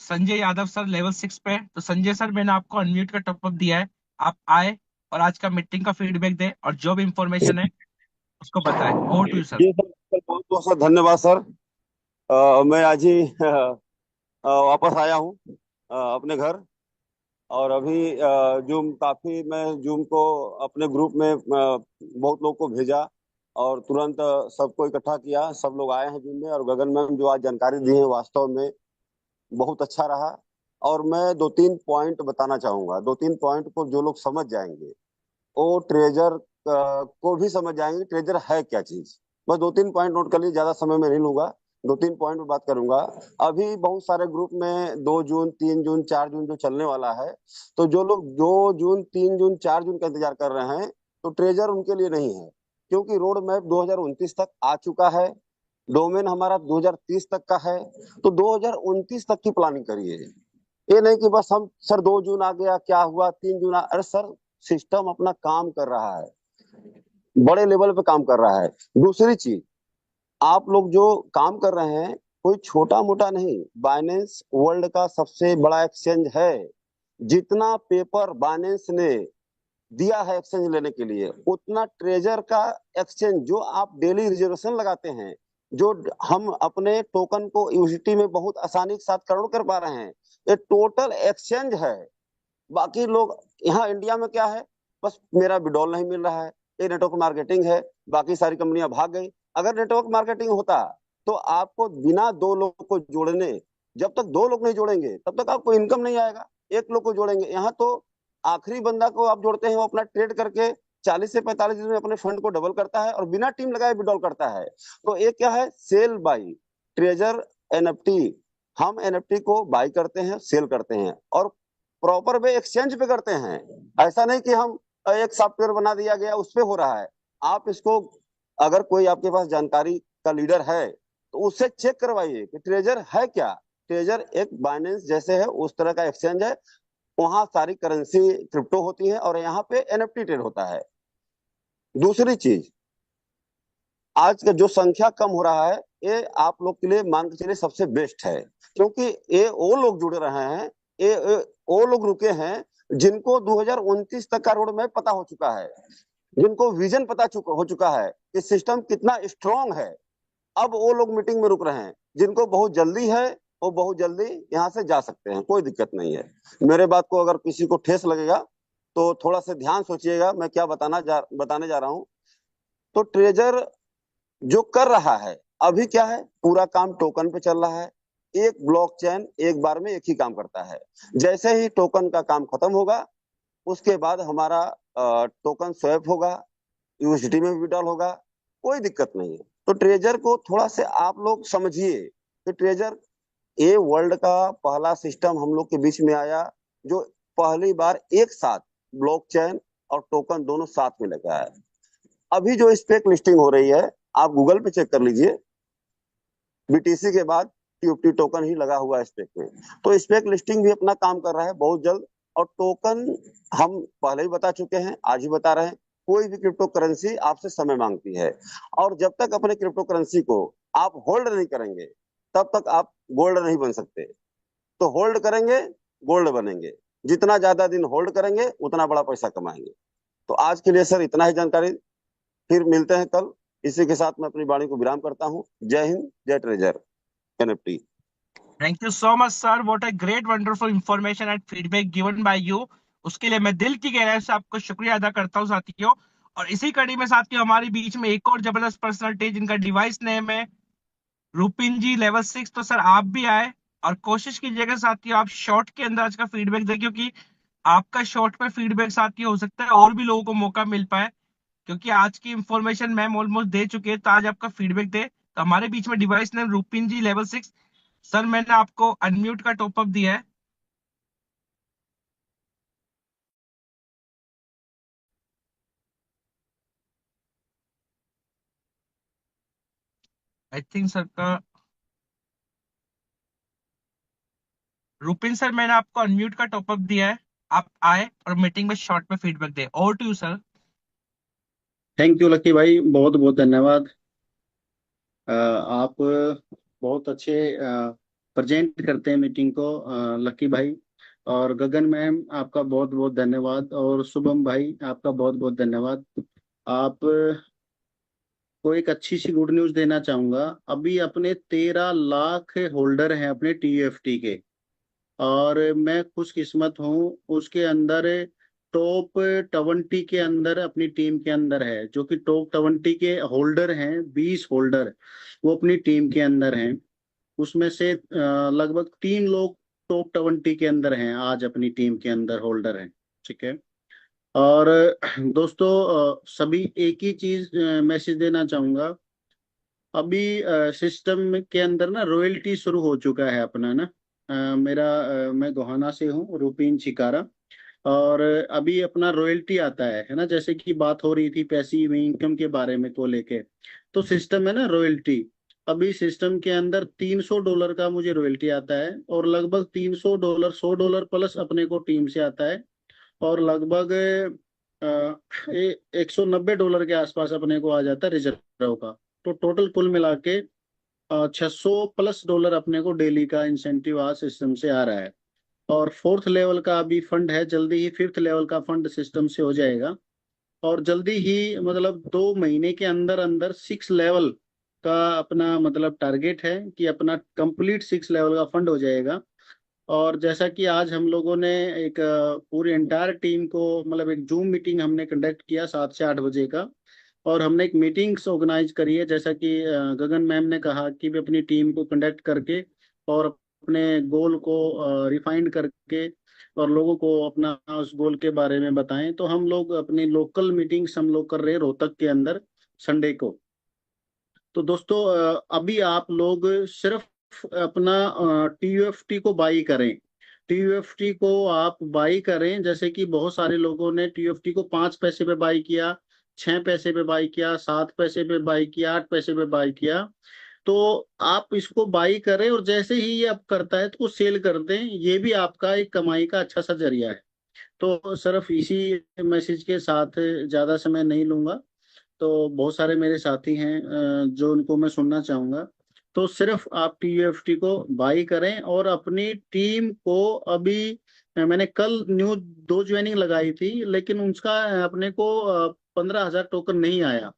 संजय यादव सर, लेवल 6 पे। तो संजय सर, मैंने आपको अनम्यूट का टॉपअप दिया है, आप आए और आज का मीटिंग का फीडबैक दें और जो भी इंफॉर्मेशन है उसको बताएं। Over to you sir. जी सर, बहुत बहुत सर धन्यवाद सर। मैं आज ही वापस आया हूँ अपने घर। और अभी जूम काफी मैं जूम को अपने ग्रुप में बहुत लोग को भेजा और तुरंत सबको इकट्ठा किया। सब लोग आए हैं जूम में, और गगन मैम जो आज जानकारी दी है वास्तव में बहुत अच्छा रहा। और मैं दो तीन पॉइंट बताना चाहूंगा। दो तीन पॉइंट को जो लोग समझ जाएंगे वो ट्रेजर को भी समझ जाएंगे ट्रेजर है क्या चीज। बस दो तीन पॉइंट नोट कर लीजिए, ज्यादा समय में नहीं लूंगा। दो तीन पॉइंट में बात करूंगा। अभी बहुत सारे ग्रुप में 2 जून 3 जून 4 जून जो चलने वाला है, तो जो लोग 2 जून 3 जून 4 जून का इंतजार कर रहे हैं, तो ट्रेजर उनके लिए नहीं है। क्योंकि रोड मैप 2029 तक आ चुका है। डोमेन हमारा 2030 तक का है। तो 2029 तक की प्लानिंग करिए। ये नहीं कि बस हम सर 2 जून आ गया क्या हुआ, 3 जून अरे सर, सिस्टम अपना काम कर रहा है, बड़े लेवल पे काम कर रहा है। दूसरी चीज, आप लोग जो काम कर रहे हैं कोई छोटा मोटा नहीं, बाइनेंस वर्ल्ड का सबसे बड़ा एक्सचेंज है। जितना पेपर बाइनेंस ने दिया है एक्सचेंज लेने के लिए, उतना ट्रेजर का एक्सचेंज जो आप डेली रिजर्वेशन लगाते हैं, जो हम अपने टोकन को यूसिटी में बहुत आसानी के साथ करोड़ कर पा रहे हैं, ये टोटल एक्सचेंज है। बाकी लोग यहाँ इंडिया में क्या है, बस मेरा विड्रॉल नहीं मिल रहा है, ये नेटवर्क मार्केटिंग है, बाकी सारी कंपनियां भाग गई। अगर नेटवर्क मार्केटिंग होता तो आपको बिना दो लोग को जोड़ने, जब तक दो लोग नहीं जोड़ेंगे तब तक आपको इनकम नहीं आएगा। एक लोग को जोड़ेंगे, यहाँ तो आखिरी बंदा को आप जोड़ते हैं, वो अपना ट्रेड करके 40 से 45 दिन में अपने फंड को डबल करता है और बिना टीम लगाए विड्रॉल करता है। तो एक क्या है, सेल बाई ट्रेजर एनएफटी। हम एनएफटी को बाई करते हैं, सेल करते हैं, और प्रॉपर वे एक्सचेंज पे करते हैं। ऐसा नहीं कि हम एक सॉफ्टवेयर बना दिया गया उस पे हो रहा है। आप इसको, अगर कोई आपके पास जानकारी का लीडर है तो उससे चेक करवाइए कि ट्रेजर है क्या। ट्रेजर एक बाइनेंस जैसे है उस तरह का एक्सचेंज है। वहां सारी करेंसी क्रिप्टो होती है और यहाँ पे एनएफटी ट्रेड होता है। दूसरी चीज, आज का जो संख्या कम हो रहा है, ये आप लोग के लिए मान के चलिए सबसे बेस्ट है। क्योंकि ये वो लोग जुड़ रहे हैं, ये वो लोग रुके हैं जिनको 2029 तक का रोड मैप पता हो चुका है, जिनको विजन हो चुका है कि सिस्टम कितना स्ट्रांग है। अब वो लोग मीटिंग में रुक रहे हैं। जिनको बहुत जल्दी है वो बहुत जल्दी यहाँ से जा सकते हैं, कोई दिक्कत नहीं है। मेरे बात को अगर किसी को ठेस लगेगा तो थोड़ा सा ध्यान सोचिएगा मैं क्या बताने जा रहा हूँ। तो ट्रेजर जो कर रहा है अभी क्या है, पूरा काम टोकन पे चल रहा है। एक ब्लॉकचेन एक बार में एक ही काम करता है। जैसे ही टोकन का काम खत्म होगा, उसके बाद हमारा टोकन स्वैप होगा, यूएसडी में विड्रॉल होगा, कोई दिक्कत नहीं है। तो ट्रेजर को थोड़ा से आप लोग समझिए कि ट्रेजर ये वर्ल्ड का पहला सिस्टम हम लोग के बीच में आया, जो पहली बार एक साथ ब्लॉकचेन और टोकन दोनों साथ में लगा है। अभी जो स्पेक लिस्टिंग हो रही है, आप गूगल पे चेक कर लीजिए, बीटीसी के बाद टीओटी टोकन ही लगा हुआ है स्पेक में। तो स्पेक लिस्टिंग भी अपना काम कर रहा है बहुत जल्द। और टोकन हम पहले ही बता चुके हैं, आज ही बता रहे हैं, कोई भी क्रिप्टो करेंसी आपसे समय मांगती है। और जब तक अपने क्रिप्टो करेंसी को आप होल्ड नहीं करेंगे तब तक आप गोल्ड नहीं बन सकते। तो होल्ड करेंगे, गोल्ड बनेंगे। जितना ज्यादा दिन होल्ड करेंगे उतना बड़ा पैसा कमाएंगे। तो आज के लिए सर इतना ही जानकारी। फिर मिलते हैं कल। इसी के साथ मैं अपनी वाणी को विराम करता हूँ। जय हिंद, जय treasure NFT. Thank you so much sir, what a great wonderful information and feedback given by you. उसके लिए मैं दिल की गहराई से आपको शुक्रिया अदा करता हूँ साथियों। और इसी कड़ी में साथियों हमारे बीच में एक और जबरदस्त पर्सनालिटी जिनका डिवाइस नेम है रूपिन जी लेवल 6। तो सर आप भी आए और कोशिश कीजिएगा साथियों आप शॉर्ट के अंदर आज का फीडबैक दें, क्योंकि आपका शॉर्ट पे फीडबैक साथियों हो सकता है और भी लोगों को मौका मिल पाए, क्योंकि आज की इंफॉर्मेशन मैम ऑलमोस्ट दे चुके हैं। तो आज आपका फीडबैक दे। तो हमारे बीच में डिवाइस नेम रूपिन जी लेवल 6। सर मैंने आपको अनम्यूट का टॉप अप दिया है। आई थिंक सर का रुपिन सर मैंने आपको अनम्यूट का टॉप अप दिया है। आप आए और मीटिंग में शॉर्ट में फीडबैक दे। Over to you sir. Thank you Lucky भाई, बहुत बहुत धन्यवाद। आप बहुत अच्छे प्रेजेंट करते हैं मीटिंग को, लकी भाई। और गगन मैम आपका बहुत बहुत धन्यवाद, और शुभम भाई आपका बहुत बहुत धन्यवाद। आप को एक अच्छी सी गुड न्यूज़ देना चाहूंगा। अभी अपने 13 लाख होल्डर हैं अपने टीयूएफटी के, और मैं खुशकिस्मत हूँ उसके अंदर टॉप 20 के अंदर अपनी टीम के अंदर है। जो कि टॉप 20 के होल्डर हैं, 20 होल्डर वो अपनी टीम के अंदर हैं। उसमें से लगभग 3 लोग टॉप 20 के अंदर हैं, आज अपनी टीम के अंदर होल्डर हैं। ठीक है। और दोस्तों, सभी एक ही चीज मैसेज देना चाहूंगा। अभी सिस्टम के अंदर ना रॉयल्टी शुरू हो चुका है अपना ना। मैं गोहाना से हूँ, रूपीन शिकारा। और अभी अपना रॉयल्टी आता है ना, जैसे कि बात हो रही थी पैसिव इनकम के बारे में को लेके। तो सिस्टम है ना रॉयल्टी। अभी सिस्टम के अंदर $300 का मुझे रॉयल्टी आता है, और लगभग $300, $100 प्लस अपने को टीम से आता है। और लगभग $190 के आसपास अपने को आ जाता है रिजर्व का। तो टोटल कुल मिला के $600+ अपने को डेली का इंसेंटिव आज सिस्टम से आ रहा है। और फोर्थ लेवल का अभी फंड है, जल्दी ही फिफ्थ लेवल का फंड सिस्टम से हो जाएगा। और जल्दी ही मतलब 2 महीने के अंदर अंदर 6 लेवल का अपना मतलब टारगेट है कि अपना कंप्लीट 6 लेवल का फंड हो जाएगा। और जैसा कि आज हम लोगों ने एक पूरी एंटायर टीम को मतलब एक जूम मीटिंग हमने कंडक्ट किया 7 से 8 बजे का। और हमने एक मीटिंग्स ऑर्गेनाइज करी है, जैसा कि गगन मैम ने कहा कि वे अपनी टीम को कंडक्ट करके और अपने गोल को रिफाइंड करके और लोगों को अपना उस गोल के बारे में बताएं। तो हम लोग अपनी लोकल मीटिंग्स हम लोग कर रहे हैं रोहतक के अंदर संडे को। तो दोस्तों, अभी आप लोग सिर्फ अपना टीयूएफटी को बाई करें। टीयूएफटी को आप बाई करें, जैसे कि बहुत सारे लोगों ने टीयूएफटी को 5 पैसे पे बाई किया, 6 पैसे पे बाई किया, 7 पैसे पे बाई किया, 8 पैसे पे बाई किया। तो आप इसको बाई करें, और जैसे ही ये आप करता है तो वो सेल कर दें। ये भी आपका एक कमाई का अच्छा सा जरिया है। तो सिर्फ इसी मैसेज के साथ ज्यादा समय नहीं लूंगा। तो बहुत सारे मेरे साथी हैं जो उनको मैं सुनना चाहूंगा। तो सिर्फ आप टीयूएफटी को बाई करें, और अपनी टीम को अभी मैंने कल न्यू 2 ज्वाइनिंग लगाई थी, लेकिन उसका अपने को 15,000 टोकन नहीं आया।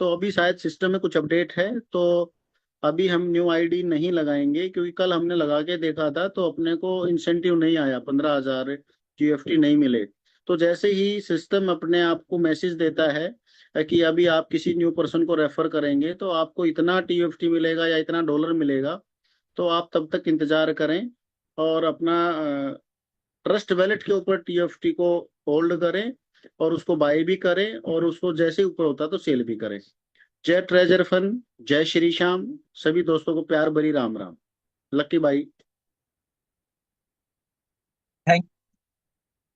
तो अभी शायद सिस्टम में कुछ अपडेट है, तो अभी हम न्यू आईडी नहीं लगाएंगे, क्योंकि कल हमने लगा के देखा था तो अपने को इंसेंटिव नहीं आया, 15,000 टीएफटी नहीं मिले। तो जैसे ही सिस्टम अपने आप को मैसेज देता है कि अभी आप किसी न्यू पर्सन को रेफर करेंगे तो आपको इतना टीएफटी मिलेगा या इतना डॉलर मिलेगा, तो आप तब तक इंतजार करें और अपना ट्रस्ट वैलेट के ऊपर टीएफटी को होल्ड करें, और उसको बाय भी करें, और उसको जैसे ऊपर होता तो सेल भी करें। जय ट्रेजर फन, जय श्री श्याम। सभी दोस्तों को प्यार भरी राम राम। लकी भाई। Thank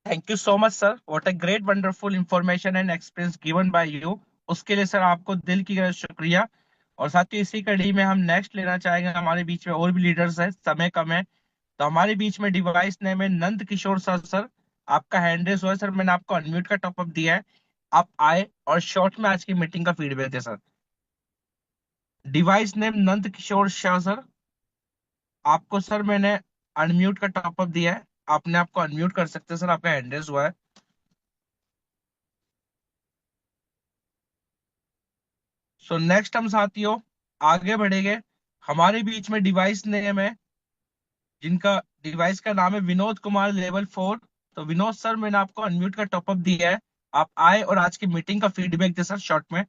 thank you so much sir. What a great wonderful information and experience given by you. उसके लिए सर आपको दिल की गहरा शुक्रिया। और साथ ही इसी कड़ी में हम नेक्स्ट लेना चाहेंगे, हमारे बीच में और भी लीडर्स है, समय कम है। तो हमारे बीच में डिवाइस नेम है नंद किशोर सर। सर आपका हैंड रेस हुआ है, सर मैंने आपको अनम्यूट का टॉप अप दिया है। आप आए और शॉर्ट में आज की मीटिंग का फीडबैक दे sir. Device name Nand Kishore Shah sir. आपको सर मैंने अनम्यूट का टॉप अप दिया है, आपने आपको अनम्यूट कर सकते हैं सर, आपका हैंड रेस हुआ है। सो नेक्स्ट हम साथियों आगे बढ़ेंगे। हमारे बीच में डिवाइस नेम है जिनका डिवाइस का नाम है विनोद कुमार लेवल 4। तो विनोद सर मैंने आपको अनम्यूट का टॉप अप दिया है, आप आए और आज की मीटिंग का फीडबैक दे सर शॉर्ट में।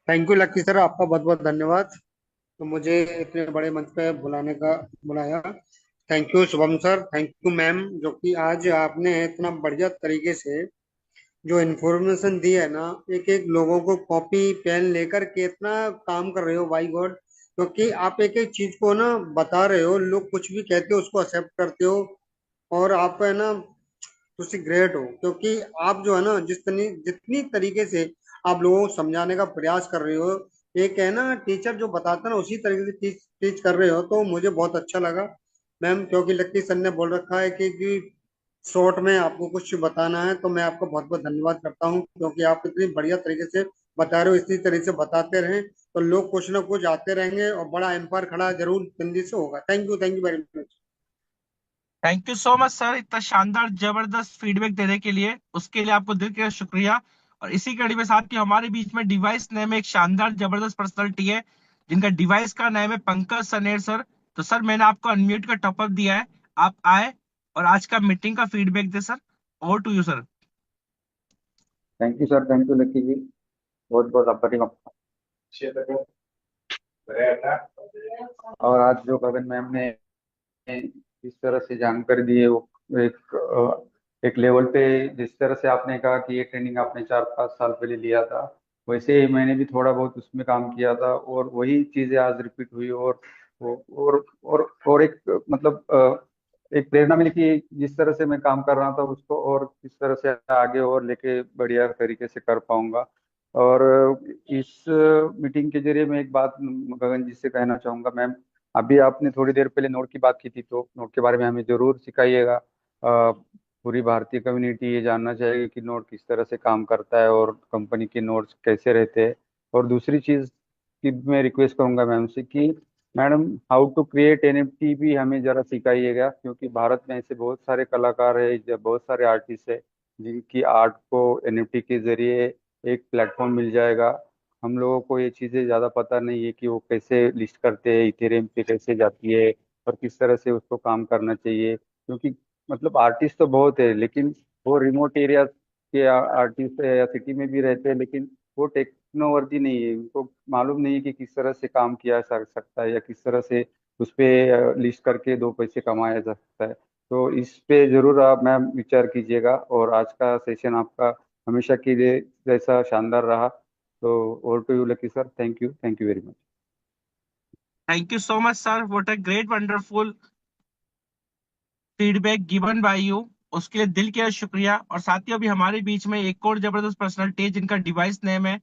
थैंक यू लक्की सर, आपका बहुत बहुत धन्यवाद तो मुझे इतने बड़े मंच पे बुलाया। Thank you Shubham sir, thank you ma'am, जो कि आज आपने इतना बढ़िया तरीके से जो इन्फॉर्मेशन दी है ना, एक एक लोगों को कॉपी पेन लेकर के इतना काम कर रहे हो, बाई गॉड। क्योंकि आप एक एक चीज को ना बता रहे हो, लोग कुछ भी कहते हो उसको एक्सेप्ट करते हो, और आप है ना तुसी ग्रेट हो। क्योंकि आप जो है ना जितनी तरीके से आप लोगों को समझाने का प्रयास कर रहे हो, एक है ना टीचर जो बताता है ना उसी तरीके से टीच टीच कर रहे हो, तो मुझे बहुत अच्छा लगा मैम। क्योंकि लक्की सर ने बोल रखा है कि शॉर्ट में आपको कुछ बताना है, तो मैं आपका बहुत बहुत धन्यवाद करता हूँ। क्योंकि आप इतनी बढ़िया तरीके से बता रहे हो, इसी तरीके से बताते रहें तो लोग कुछ ना कुछ आते रहेंगे और बड़ा एम्पायर खड़ा जरूर जल्दी से होगा। Thank you very much. Thank you so much sir, इतना शानदार जबरदस्त फीडबैक देने के लिए, उसके लिए आपको दिल का शुक्रिया। और इसी कड़ी में साथ ही हमारे बीच में डिवाइस नेम एक शानदार जबरदस्त पर्सनालिटी है, जिनका डिवाइस का नाम है पंकज सनेर सर। तो सर मैंने आपको अनम्यूट का टॉपअप दिया है, आप आए और आज का मीटिंग का फीडबैक दे sir. Over to you sir. Thank you sir, thank you Lucky ji, बहुत बहुत आपका टीम। और आज जो गगन मैम ने इस तरह से जानकारी दी है, वो एक लेवल पे, जिस तरह से आपने कहा कि ये ट्रेनिंग आपने 4-5 साल पहले लिया था, वैसे ही मैंने भी थोड़ा बहुत उसमें काम किया था, और वही चीजें आज रिपीट हुई। और एक मतलब एक प्रेरणा मिली कि जिस तरह से मैं काम कर रहा था उसको और किस तरह से आगे और लेके बढ़िया तरीके से कर पाऊंगा। और इस मीटिंग के जरिए मैं एक बात गगन जी से कहना चाहूंगा मैम। अभी आपने थोड़ी देर पहले नोट की बात की थी, तो नोट के बारे में हमें जरूर सिखाइएगा। पूरी भारतीय कम्युनिटी ये जानना चाहेगी कि नोट किस तरह से काम करता है और कंपनी के नोट्स कैसे रहते हैं। और दूसरी चीज की मैं रिक्वेस्ट करूंगा मैम से कि madam, how to create NFT भी हमें जरा सिखाइएगा, क्योंकि भारत में ऐसे बहुत सारे कलाकार है, बहुत सारे आर्टिस्ट है जिनकी आर्ट को एनएफटी के जरिए एक प्लेटफॉर्म मिल जाएगा। हम लोगों को ये चीजें ज्यादा पता नहीं है कि वो कैसे लिस्ट करते हैं, इथेरियम पे कैसे जाती है और किस तरह से उसको काम करना चाहिए। क्योंकि मतलब आर्टिस्ट तो बहुत है, लेकिन वो रिमोट एरिया के आर्टिस्ट है या सिटी में भी रहते हैं, लेकिन वो टेक्नोवर्दी नहीं है, उनको मालूम नहीं है कि किस तरह से काम किया जा सकता है या किस तरह से उस पे लिस्ट करके 2 पैसे कमाया जा सकता है। तो इस पे जरूर आप मैम विचार कीजिएगा। और आज का सेशन आपका हमेशा के लिए जैसा शानदार रहा। तो over to you Lucky sir, thank you very much. Thank you so much sir, what a great wonderful feedback given by you, उसके लिए दिल का शुक्रिया। और साथियों, अभी हमारे बीच में एक और जबरदस्त पर्सनालिटी है, जिनका डिवाइस नेम है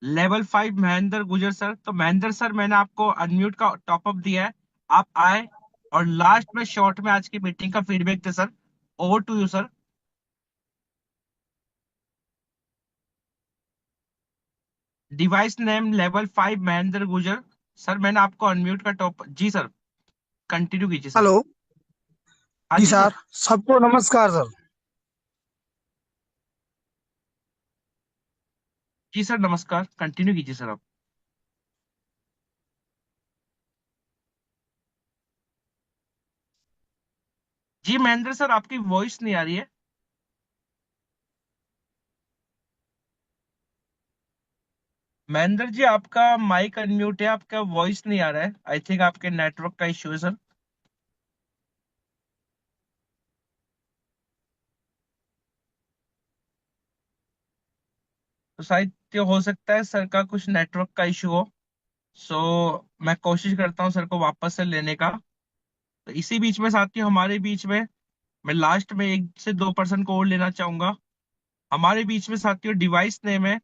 लेवल 5 महेंद्र गुजर सर। तो महेंद्र सर, मैंने आपको अनम्यूट का टॉपअप दिया है, आप आए और लास्ट में शॉर्ट में आज की मीटिंग का फीडबैक दे sir. Over to you sir. Device name level 5 Mahendra Gujar sir, मैंने आपको अनम्यूट का टॉप जी सर, कंटिन्यू कीजिए सर। हेलो हाँ जी जी सर, सर। सबको नमस्कार सर। जी सर नमस्कार, कंटिन्यू कीजिए सर आप। जी महेंद्र सर, आपकी वॉइस नहीं आ रही है। महेंद्र जी, आपका माइक अनम्यूट है, आपका वॉइस नहीं आ रहा है, आई थिंक आपके नेटवर्क का इश्यू है सर। तो शायद ये हो सकता है सर का कुछ नेटवर्क का इशू हो। सो मैं कोशिश करता हूँ सर को वापस से लेने का। तो इसी बीच में साथियों, हमारे बीच में मैं लास्ट में 1 से 2 पर्सन को और लेना चाहूंगा। हमारे बीच में साथियों डिवाइस नेम है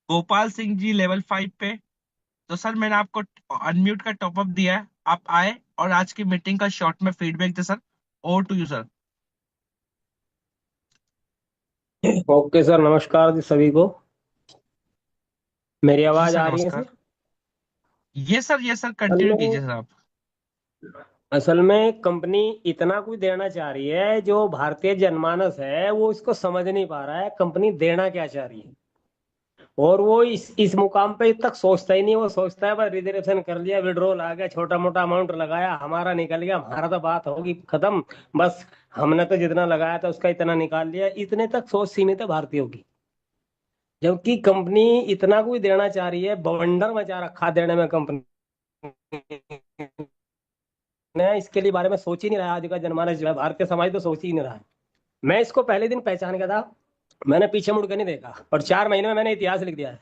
गोपाल सिंह जी, लेवल 5 पे। तो सर मैंने आपको अनम्यूट का टॉपअप दिया है, आप आए और आज की मीटिंग का शॉर्ट में फीडबैक दे sir. Over to you sir. Okay sir, नमस्कार जी सभी को। मेरी जी आवाज सर आ रही है नमस्कार। सर? ये सर असल कंटिन्यू में कीजिए सर आप। असल में कंपनी इतना कुछ देना चाह रही है, जो भारतीय जनमानस है वो इसको समझ नहीं पा रहा है कंपनी देना क्या चाह रही है। और वो इस मुकाम पे तक सोचता ही नहीं, वो सोचता है बस रिजर्वेशन कर लिया, विड्रॉल आ गया, छोटा मोटा अमाउंट लगाया, हमारा निकल गया, हमारा तो बात होगी खत्म, बस हमने तो जितना लगाया था उसका इतना निकाल लिया, इतने तक सोच सीमित है भारतीयों की। जबकि कंपनी इतना कुछ देना चाह रही है, बवंडर मचा रखा देने में कंपनी ने, इसके लिए बारे में सोच ही नहीं रहा। आज का जनमानस जो है, भारतीय समाज तो सोच ही नहीं रहा है। मैं इसको पहले दिन पहचान गया था, मैंने पीछे मुड़ के नहीं देखा, और 4 महीने में मैंने इतिहास लिख दिया है।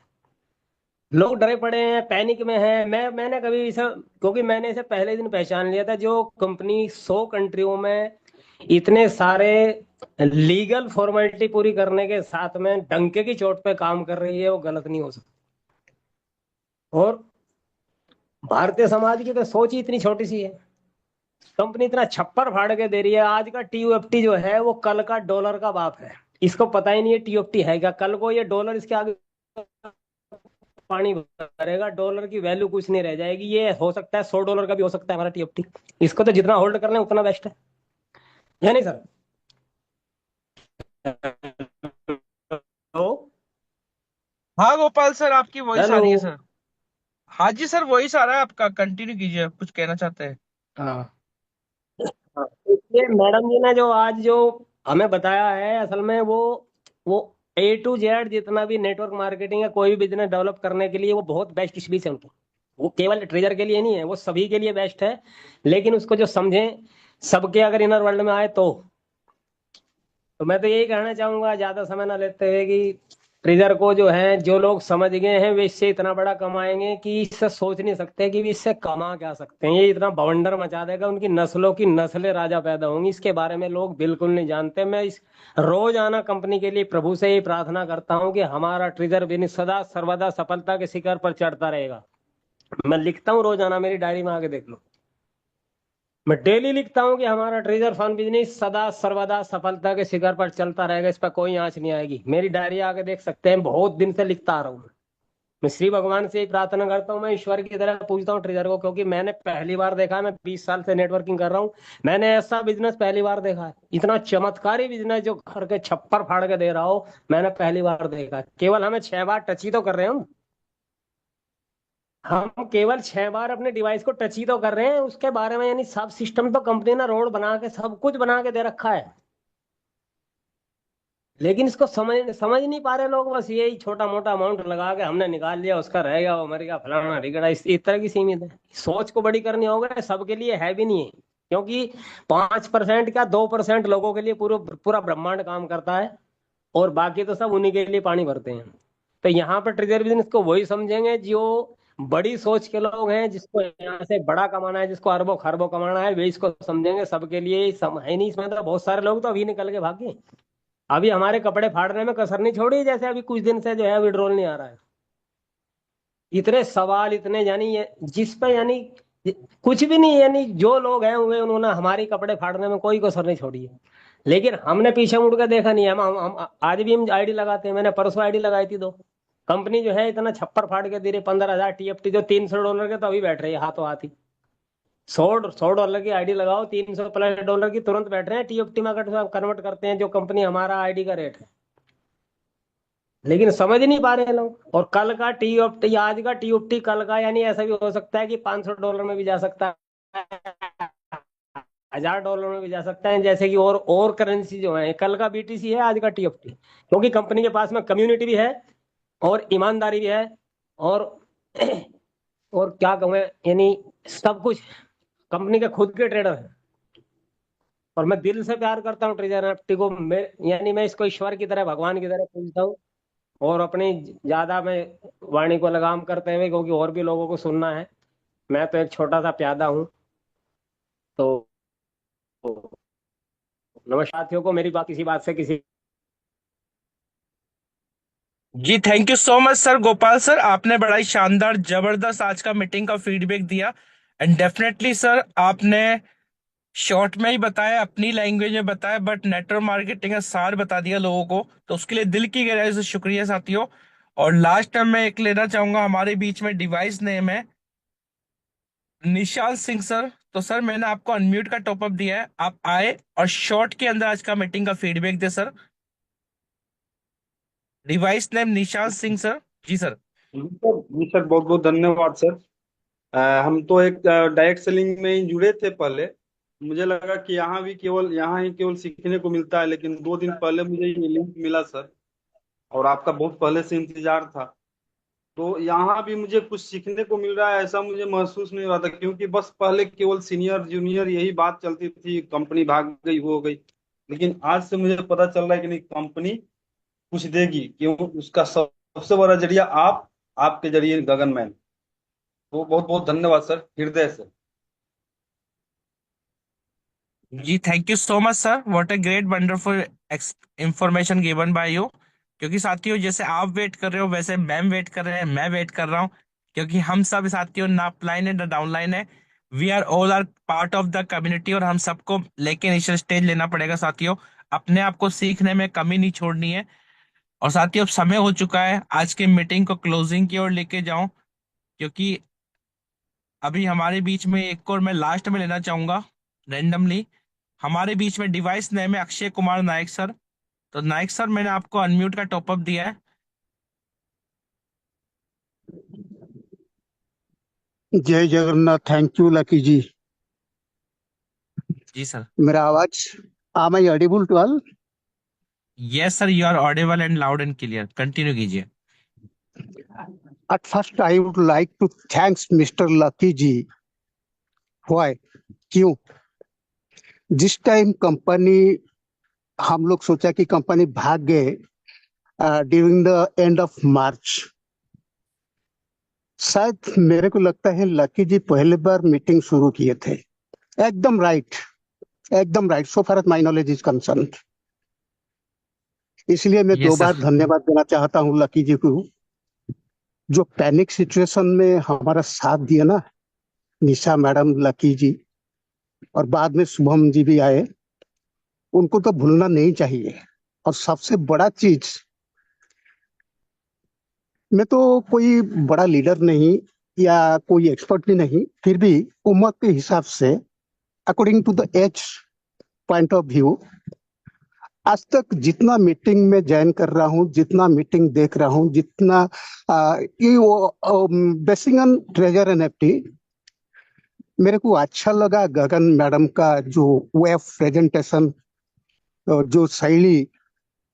लोग डरे पड़े हैं, पैनिक में हैं। मैंने कभी इसे, क्योंकि मैंने इसे पहले दिन पहचान लिया था, जो कंपनी 100 कंट्रियों में इतने सारे लीगल फॉर्मेलिटी पूरी करने के साथ में डंके की चोट पे काम कर रही है, वो गलत नहीं हो सकती। और भारतीय समाज की तो सोच ही इतनी छोटी सी है, कंपनी इतना छप्पर फाड़ के दे रही है। आज का टीयूएफटी जो है वो कल का डॉलर का बाप है, इसको पता ही नहीं है टीयूएफटी है क्या। कल को ये डॉलर इसके आगे पानी भरेगा, डॉलर की वैल्यू कुछ नहीं रह जाएगी। ये हो सकता है $100 का भी हो सकता है हमारा टीएफटी। इसको तो जितना होल्ड कर लें उतना बेस्ट है नहीं सर? तो हाँ गोपाल सर, आपकी वॉइस आ हेलो। रही है सर। हाँ जी सर, वॉइस आ रहा है आपका, कंटिन्यू कीजिए, आप कुछ कहना चाहते हैं। हाँ हाँ, इसलिए मैडम जी ने जो आज जो हमें बताया है, असल में वो A to Z जितना भी नेटवर्क मार्केटिंग है, कोई भी बिजनेस डेवलप करने के लिए वो बहुत बेस्ट स्पीच है उनकी। वो केवल ट्रेजर के लिए नहीं है, वो सभी के लिए बेस्ट है। लेकिन उसको जो समझें, सबके अगर इनर वर्ल्ड में आए तो मैं तो यही कहना चाहूंगा, ज्यादा समय ना लेते हुए, कि ट्रेजर को जो है, जो लोग समझ गए हैं वे इससे इतना बड़ा कमाएंगे कि इससे सोच नहीं सकते कि भी इससे कमा क्या सकते हैं। ये इतना बवंडर मचा देगा, उनकी नस्लों की नस्लें राजा पैदा होंगी, इसके बारे में लोग बिल्कुल नहीं जानते। मैं इस रोजाना कंपनी के लिए प्रभु से ही प्रार्थना करता हूँ कि हमारा ट्रेजर बिजनेस सदा सर्वदा सफलता के शिखर पर चढ़ता रहेगा। मैं लिखता हूँ रोजाना, मेरी डायरी में आके देख लो, मैं डेली लिखता हूँ कि हमारा ट्रेजर फंड बिजनेस सदा सर्वदा सफलता के शिखर पर चलता रहेगा, इस पर कोई आंच नहीं आएगी। मेरी डायरी आके देख सकते हैं, बहुत दिन से लिखता आ रहा हूँ। मैं श्री भगवान से ही प्रार्थना करता हूँ, मैं ईश्वर की तरह पूछता हूँ ट्रेजर को, क्योंकि मैंने पहली बार देखा है। मैं 20 साल से नेटवर्किंग कर रहा हूँ, मैंने ऐसा बिजनेस पहली बार देखा है। इतना चमत्कारी बिजनेस जो घर के छप्पर फाड़ के दे रहा हो, मैंने पहली बार देखा है। केवल हमें 6 बार टच ही तो कर रहे हैं हम केवल 6 बार अपने डिवाइस को टच ही तो कर रहे हैं उसके बारे में, यानी सब सिस्टम तो कंपनी ने रोड बना के सब कुछ बना के दे रखा है। लेकिन इसको समझ नहीं पा रहे लोग, बस यही छोटा मोटा अमाउंट लगा के हमने निकाल लिया, उसका रह गया, वो मर गया, फलाना रिगड़ा, इस तरह की सीमित है। सोच को बड़ी करनी होगा, सबके लिए है भी नहीं है। क्योंकि 5% क्या 2% लोगों के लिए पूरा पूरा ब्रह्मांड काम करता है, और बाकी तो सब उन्हीं के लिए पानी भरते हैं। तो यहाँ पर ट्रेजर बिजनेस को वही समझेंगे जो बड़ी सोच के लोग हैं, जिसको यहाँ से बड़ा कमाना है, जिसको अरबों खरबों कमाना है, वे इसको समझेंगे। सबके लिए है नहीं इसमें, तो बहुत सारे लोग तो अभी निकल के भागे। अभी हमारे कपड़े फाड़ने में कसर नहीं छोड़ी, जैसे अभी कुछ दिन से जो है विड्रॉल नहीं आ रहा है। इतने सवाल, इतने, यानी जिस पे यानी कुछ भी नहीं, यानी जो लोग हैं हुए, उन्होंने हमारी कपड़े फाड़ने में कोई कसर नहीं छोड़ी है। लेकिन हमने पीछे मुड़ के देखा नहीं है। हम आज भी हम आईडी लगाते हैं, मैंने परसों आईडी लगाई थी। दो कंपनी जो है इतना छप्पर फाड़ के दे रही, 15,000 टीएफटी, जो $300 के तो अभी बैठ रही है हाथों हाथ ही। $100 की आईडी लगाओ, $300+ की तुरंत बैठ रहे हैं टीएफटी में, अगर कन्वर्ट करते हैं जो कंपनी हमारा आईडी का रेट है। लेकिन समझ नहीं पा रहे हैं लोग। और कल का टीएफटी, आज का टीएफटी कल का, यानी ऐसा भी हो सकता है कि $500 में भी जा सकता है, $1,000 में भी जा सकता है। जैसे कि और करेंसी जो है, कल का बीटीसी है, आज का टीएफटी। क्योंकि कंपनी के पास में कम्युनिटी भी है, और ईमानदारी भी है, और और क्या कहूँ, यानी सब कुछ। कंपनी के खुद के ट्रेडर हैं, और मैं दिल से प्यार करता हूँ ट्रेजर एनएफटी को। यानी मैं इसको ईश्वर की तरह, भगवान की तरह पूजता हूँ। और अपनी ज्यादा मैं वाणी को लगाम करते हुए, क्योंकि और भी लोगों को सुनना है, मैं तो एक छोटा सा प्यादा हूँ। तो नमस्कार साथियों को, मेरी बात किसी बात से किसी जी thank you so much sir, Gopal sir, आपने बड़ा ही शानदार जबरदस्त आज का मीटिंग का फीडबैक दिया। एंड डेफिनेटली सर, आपने शॉर्ट में ही बताया, अपनी लैंग्वेज में बताया, बट नेटवर्क मार्केटिंग का सार बता दिया लोगों को, तो उसके लिए दिल की गहराई से शुक्रिया साथियों। और लास्ट टाइम मैं एक लेना चाहूंगा, हमारे बीच में डिवाइस नेम है निशाल सिंह सर। तो सर मैंने आपको अनम्यूट का टॉपअप दिया है, आप आए और शॉर्ट के अंदर आज का मीटिंग का फीडबैक दे sir. Device name Nishal Singh sir. जी सर। जी सर, बहुत बहुत धन्यवाद सर। हम तो एक डायरेक्ट सेलिंग में ही जुड़े थे पहले। मुझे लगा कि यहाँ ही केवल सीखने को मिलता है, लेकिन 2 दिन पहले मुझे ये लिंक मिला सर। और आपका बहुत पहले से इंतजार था। तो यहाँ भी मुझे कुछ सीखने को मिल रहा है, ऐसा मुझे महसूस नहीं हो रहा था, क्योंकि बस पहले केवल सीनियर जूनियर यही बात चलती थी, कंपनी भाग गई वो हो गई। लेकिन आज से मुझे पता चल रहा है कि नहीं, कंपनी कुछ देगी, क्यों उसका सबसे बड़ा जरिया आपके जरिए गगन मैन। तो बहुत बहुत धन्यवाद सर, हृदय से। जी thank you so much sir, what a great wonderful information given by you. क्योंकि साथियों, जैसे आप वेट कर रहे हो वैसे मैम वेट कर रहे हैं, मैं वेट कर रहा हूँ। क्योंकि हम सब साथियों ना अपलाइन है ना डाउनलाइन है, we are all are part of the community, और हम सबको लेके इनिशियल स्टेज लेना पड़ेगा साथियों। अपने आप को सीखने में कमी नहीं छोड़नी है। और साथियों, अब समय हो चुका है आज के मीटिंग को क्लोजिंग की ओर लेके जाऊं। क्योंकि अभी हमारे बीच में एक और मैं लास्ट में लेना चाहूंगा रेंडमली। हमारे बीच में डिवाइस नेम है अक्षय कुमार नायक सर। तो नायक सर, मैंने आपको अनम्यूट का टॉपअप दिया है। जय Jagannath. Thank you Lucky ji. जी सर। मेरा आवाज am I audible to all? Yes sir, you are audible and loud and clear, continue कीजिए। At first, I would like to thanks Mr. Lucky ji. Why? क्यों? जिस टाइम कंपनी हम लोग सोचा कि कंपनी भाग गए during the end of March, शायद मेरे को लगता है लकी जी पहले बार मीटिंग शुरू किए थे। एकदम राइट, एकदम right, so far as my knowledge is concern. इसलिए मैं दो यस सर। बार धन्यवाद देना चाहता हूँ लकी जी को, जो पैनिक सिचुएशन में हमारा साथ दिया ना। निशा मैडम, लकी जी, और बाद में शुभम जी भी आए, उनको तो भूलना नहीं चाहिए। और सबसे बड़ा चीज, मैं तो कोई बड़ा लीडर नहीं या कोई एक्सपर्ट भी नहीं, फिर भी उम्र के हिसाब से, according to the age point of view, आज तक जितना मीटिंग में ज्वाइन कर रहा हूँ, जितना मीटिंग देख रहा हूँ, जितना ये वो बेसिंग ऑन ट्रेजर एनएफटी, मेरे को अच्छा लगा गगन मैडम का जो वे ऑफ प्रेजेंटेशन, जो शैली,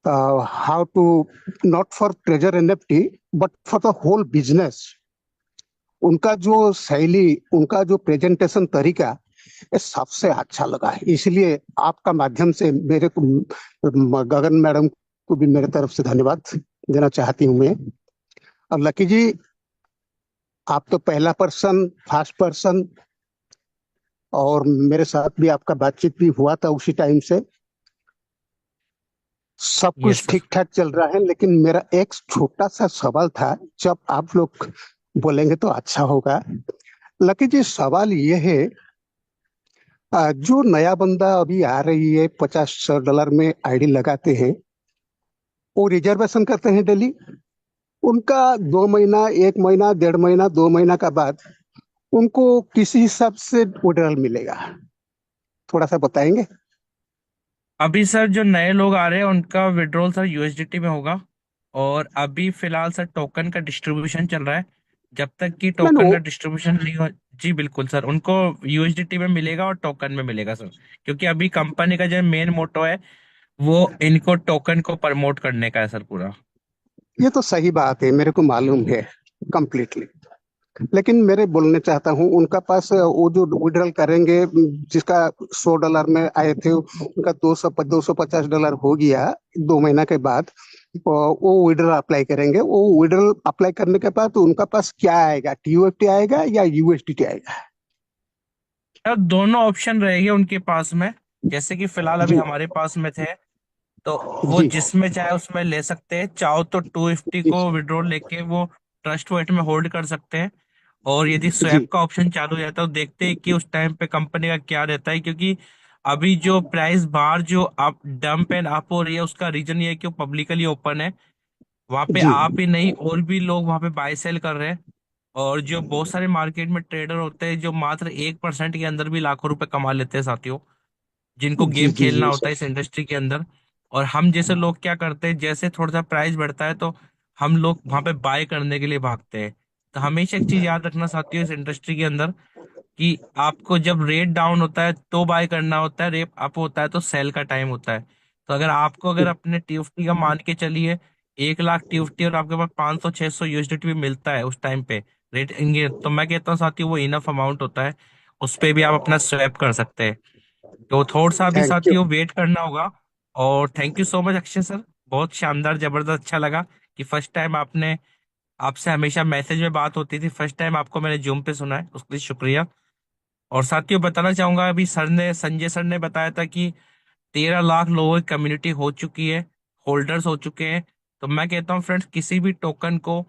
how to, not for treasure NFT but for the whole business, उनका जो शैली, उनका जो प्रेजेंटेशन तरीका, ये सबसे अच्छा लगा है। इसलिए आपका माध्यम से मेरे को, गगन मैडम को भी मेरे तरफ से धन्यवाद देना चाहती हूँ मैं। और लकी जी, आप तो पहला पर्सन, फर्स्ट पर्सन, और मेरे साथ भी आपका बातचीत भी हुआ था उसी टाइम से। सब यस कुछ सर। ठीक ठाक चल रहा है, लेकिन मेरा एक छोटा सा सवाल था, जब आप लोग बोलेंगे तो अच्छा होगा। लकी जी, सवाल ये है, जो नया बंदा अभी आ रही है, $50 में आईडी लगाते हैं, वो रिजर्वेशन करते हैं डेली, उनका 2 महीना, 1 महीना, 1.5 महीना, 2 महीना का बाद उनको किसी हिसाब से विड्रॉल मिलेगा? थोड़ा सा बताएंगे। अभी सर जो नए लोग आ रहे हैं उनका विड्रॉल सर यूएसडीटी में होगा। और अभी फिलहाल सर टोकन का डिस्ट्रीब्यूशन चल रहा है। जब तक कि ना टोकन नो, का डिस्ट्रीब्यूशन नहीं हो, जी बिल्कुल सर, उनको यूएसडीटी में मिलेगा और टोकन में मिलेगा सर। क्योंकि अभी कंपनी का जो मेन मोटो है वो इनको टोकन को प्रमोट करने का है सर पूरा। ये तो सही बात है, मेरे को मालूम है कंप्लीटली। लेकिन मेरे बोलने चाहता हूँ, उनका पास वो जो विड्रॉल करेंगे, जिसका $100 में आए थे, उनका 250 हो गया 2 महीना के बाद, वो विड्रॉल अप्लाई करेंगे। वो विड्रॉल अप्लाई करने के बाद उनका पास क्या आएगा, टीयूएफटी आएगा या यूएसडीटी आएगा? सर दोनों ऑप्शन रहेंगे उनके पास में। जैसे कि फिलहाल अभी जी हमारे पास में थे, तो वो जी जिसमें चाहे उसमें ले सकते हैं। चाहो तो 250 जी को विड्रॉल लेके वो ट्रस्ट वॉलेट में होल्ड कर सकते हैं। और यदि स्वैप जी का ऑप्शन चालू हो जाता है तो देखते हैं कि उस टाइम पे कंपनी का क्या रहता है। क्योंकि अभी जो प्राइस बार जो अप डंप एंड अप हो रही है, उसका रीजन ये है कि वो पब्लिकली ओपन है। वहां पे जी आप ही नहीं, और भी लोग वहां पे बाय सेल कर रहे हैं। और जो बहुत सारे मार्केट में ट्रेडर होते हैं जो मात्र 1% के अंदर भी लाखों रुपए कमा लेते हैं साथियों, जिनको जी गेम जी खेलना जी होता है सर। इस इंडस्ट्री के अंदर। और हम जैसे लोग क्या करते हैं, जैसे थोड़ा सा प्राइस बढ़ता है तो हम लोग वहां पे बाय करने के लिए भागते हैं। तो हमेशा एक चीज याद रखना साथियों इस इंडस्ट्री के अंदर, कि आपको जब रेट डाउन होता है तो बाय करना होता है, रेट अप होता है तो सेल का टाइम होता है। तो अगर अपने टीएफटी का मान के चलिए 1 लाख टीएफटी और आपके पास 500-600 यूएसडीटी भी मिलता है उस टाइम पे रेट इंगे, तो मैं कहता हूँ साथियों वो इनफ अमाउंट होता है, उस पे भी आप अपना स्वैप कर सकते हैं। तो थोड़ा सा भी थैंक यू। साथियों वेट करना होगा। और thank you so much Akshay sir, बहुत शानदार जबरदस्त अच्छा लगा कि फर्स्ट टाइम आपने, आपसे हमेशा मैसेज में बात होती थी, फर्स्ट टाइम आपको मैंने जूम पे सुना है, उसके लिए शुक्रिया। और साथियों बताना चाहूंगा, अभी संजय सर ने बताया था कि 13 लाख लोगों की कम्युनिटी हो चुकी है, होल्डर्स हो चुके हैं। तो मैं कहता हूँ फ्रेंड्स, किसी भी टोकन को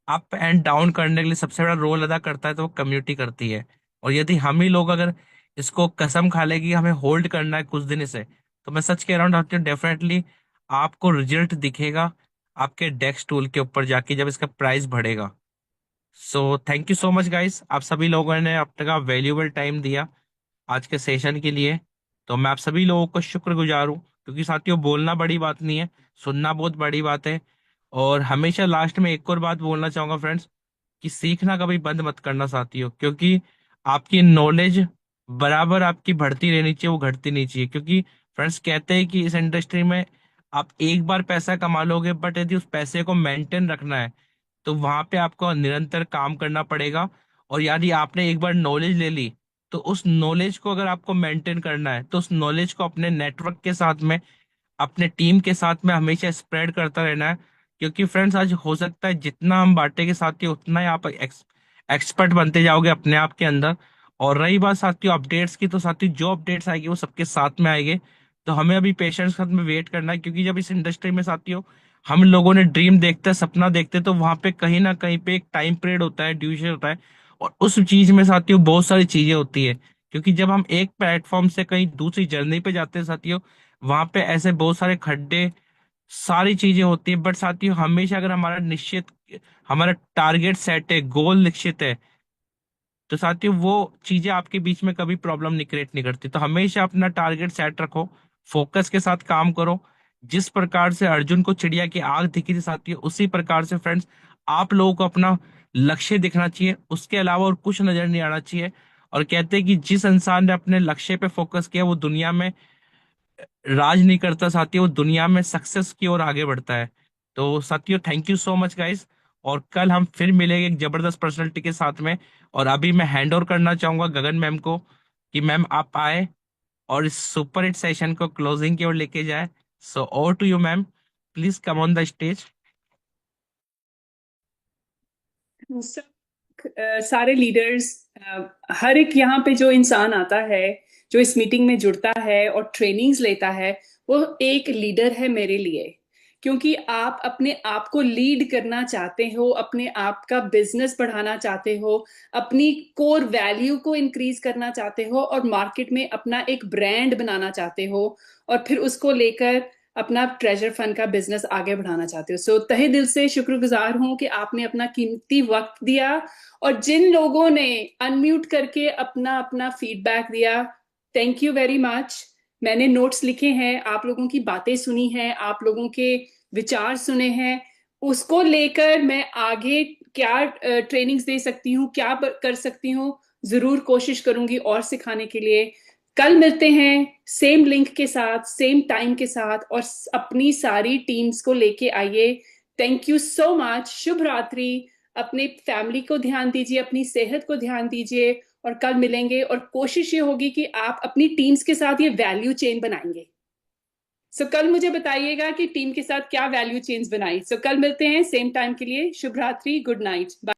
अप एंड डाउन करने के लिए सबसे बड़ा रोल अदा करता है तो वो कम्युनिटी करती है। और यदि हम ही लोग अगर इसको कसम खा लेगी हमें होल्ड करना है कुछ दिन से, तो मैं सच कह रहा हूँ साथियों, डेफिनेटली आपको रिजल्ट दिखेगा आपके डेक्स टूल के ऊपर जाके जब इसका प्राइस बढ़ेगा। सो thank you so much guys, आप सभी लोगों ने अपना वैल्यूएबल टाइम दिया आज के सेशन के लिए। तो मैं आप सभी लोगों को शुक्रगुजार हूँ, क्योंकि साथियों बोलना बड़ी बात नहीं है, सुनना बहुत बड़ी बात है। और हमेशा लास्ट में एक और बात बोलना चाहूंगा फ्रेंड्स, कि सीखना कभी बंद मत करना साथियों, क्योंकि आपकी नॉलेज बराबर आपकी बढ़ती रहनी चाहिए, वो घटती नहीं चाहिए। क्योंकि फ्रेंड्स कहते हैं कि इस इंडस्ट्री में आप एक बार पैसा कमा लोगे, बट यदि उस पैसे को मेंटेन रखना है तो वहां पे आपको निरंतर काम करना पड़ेगा। और यदि आपने एक बार नॉलेज ले ली, तो उस नॉलेज को अगर आपको मेंटेन करना है तो उस नॉलेज को अपने नेटवर्क के साथ में, अपने टीम के साथ में हमेशा स्प्रेड करता रहना है। क्योंकि फ्रेंड्स आज हो सकता है जितना हम बांटेंगे साथियों उतना ही आप एक्सपर्ट बनते जाओगे अपने आप के अंदर। और रही बात साथियों अपडेट्स की, तो साथियों जो अपडेट्स आएगी वो सबके साथ में आएंगे। तो हमें अभी पेशेंस के साथ में वेट करना है, क्योंकि जब इस इंडस्ट्री में साथियों हम लोगों ने ड्रीम देखते हैं, सपना देखते हैं, तो वहां पे कहीं ना कहीं पे एक टाइम पीरियड होता है, ड्यूरेशन होता है। और उस चीज में साथियों बहुत सारी चीजें होती है, क्योंकि जब हम एक प्लेटफॉर्म से कहीं दूसरी जर्नी पे जाते हैं साथियों, वहां पे ऐसे बहुत सारे खड्डे, सारी चीजें होती है। बट साथियों हमेशा अगर हमारा टारगेट सेट है, गोल निश्चित है, तो साथियों वो चीजें आपके बीच में कभी प्रॉब्लम नहीं क्रिएट नहीं करती। तो हमेशा अपना टारगेट सेट रखो, फोकस के साथ काम करो। जिस प्रकार से अर्जुन को चिड़िया की आंख दिखी थी साथियों, उसी प्रकार से फ्रेंड्स आप लोगों को अपना लक्ष्य दिखना चाहिए, उसके अलावा और कुछ नजर नहीं आना चाहिए। और कहते हैं कि जिस इंसान ने अपने लक्ष्य पे फोकस किया वो दुनिया में राज नहीं करता साथियों, वो दुनिया में सक्सेस की ओर आगे बढ़ता है। तो साथियों thank you so much guys, और कल हम फिर मिलेंगे एक जबरदस्त पर्सनैलिटी के साथ में। और अभी मैं हैंड ओवर करना चाहूंगा गगन मैम को, कि मैम आप आए और इस सुपर हिट सेशन को क्लोजिंग की ओर लेके जाए। So over to you ma'am, please come on the stage. सारे लीडर्स, हर एक यहाँ पे जो इंसान आता है, जो इस मीटिंग में जुड़ता है और ट्रेनिंग्स लेता है, वो एक लीडर है मेरे लिए। क्योंकि आप अपने आप को लीड करना चाहते हो, अपने आप का बिजनेस बढ़ाना चाहते हो, अपनी कोर वैल्यू को इंक्रीज करना चाहते हो और मार्केट में अपना एक ब्रांड बनाना चाहते हो, और फिर उसको लेकर अपना ट्रेजर फंड का बिजनेस आगे बढ़ाना चाहते हो। सो तहे दिल से शुक्रगुजार हूं कि आपने अपना कीमती वक्त दिया, और जिन लोगों ने अनम्यूट करके अपना अपना फीडबैक दिया, थैंक यू वेरी मच। मैंने नोट्स लिखे हैं, आप लोगों की बातें सुनी हैं, आप लोगों के विचार सुने हैं, उसको लेकर मैं आगे क्या ट्रेनिंग्स दे सकती हूँ, क्या कर सकती हूँ, जरूर कोशिश करूंगी और सिखाने के लिए। कल मिलते हैं सेम लिंक के साथ, सेम टाइम के साथ, और अपनी सारी टीम्स को लेके आइए। थैंक यू सो मच, शुभ रात्रि। अपने फैमिली को ध्यान दीजिए, अपनी सेहत को ध्यान दीजिए, और कल मिलेंगे। और कोशिश ये होगी कि आप अपनी टीम्स के साथ ये वैल्यू चेन बनाएंगे। सो कल मुझे बताइएगा कि टीम के साथ क्या वैल्यू चेन्स बनाई। सो कल मिलते हैं सेम टाइम के लिए। शुभ रात्रि, गुड नाइट, बाय।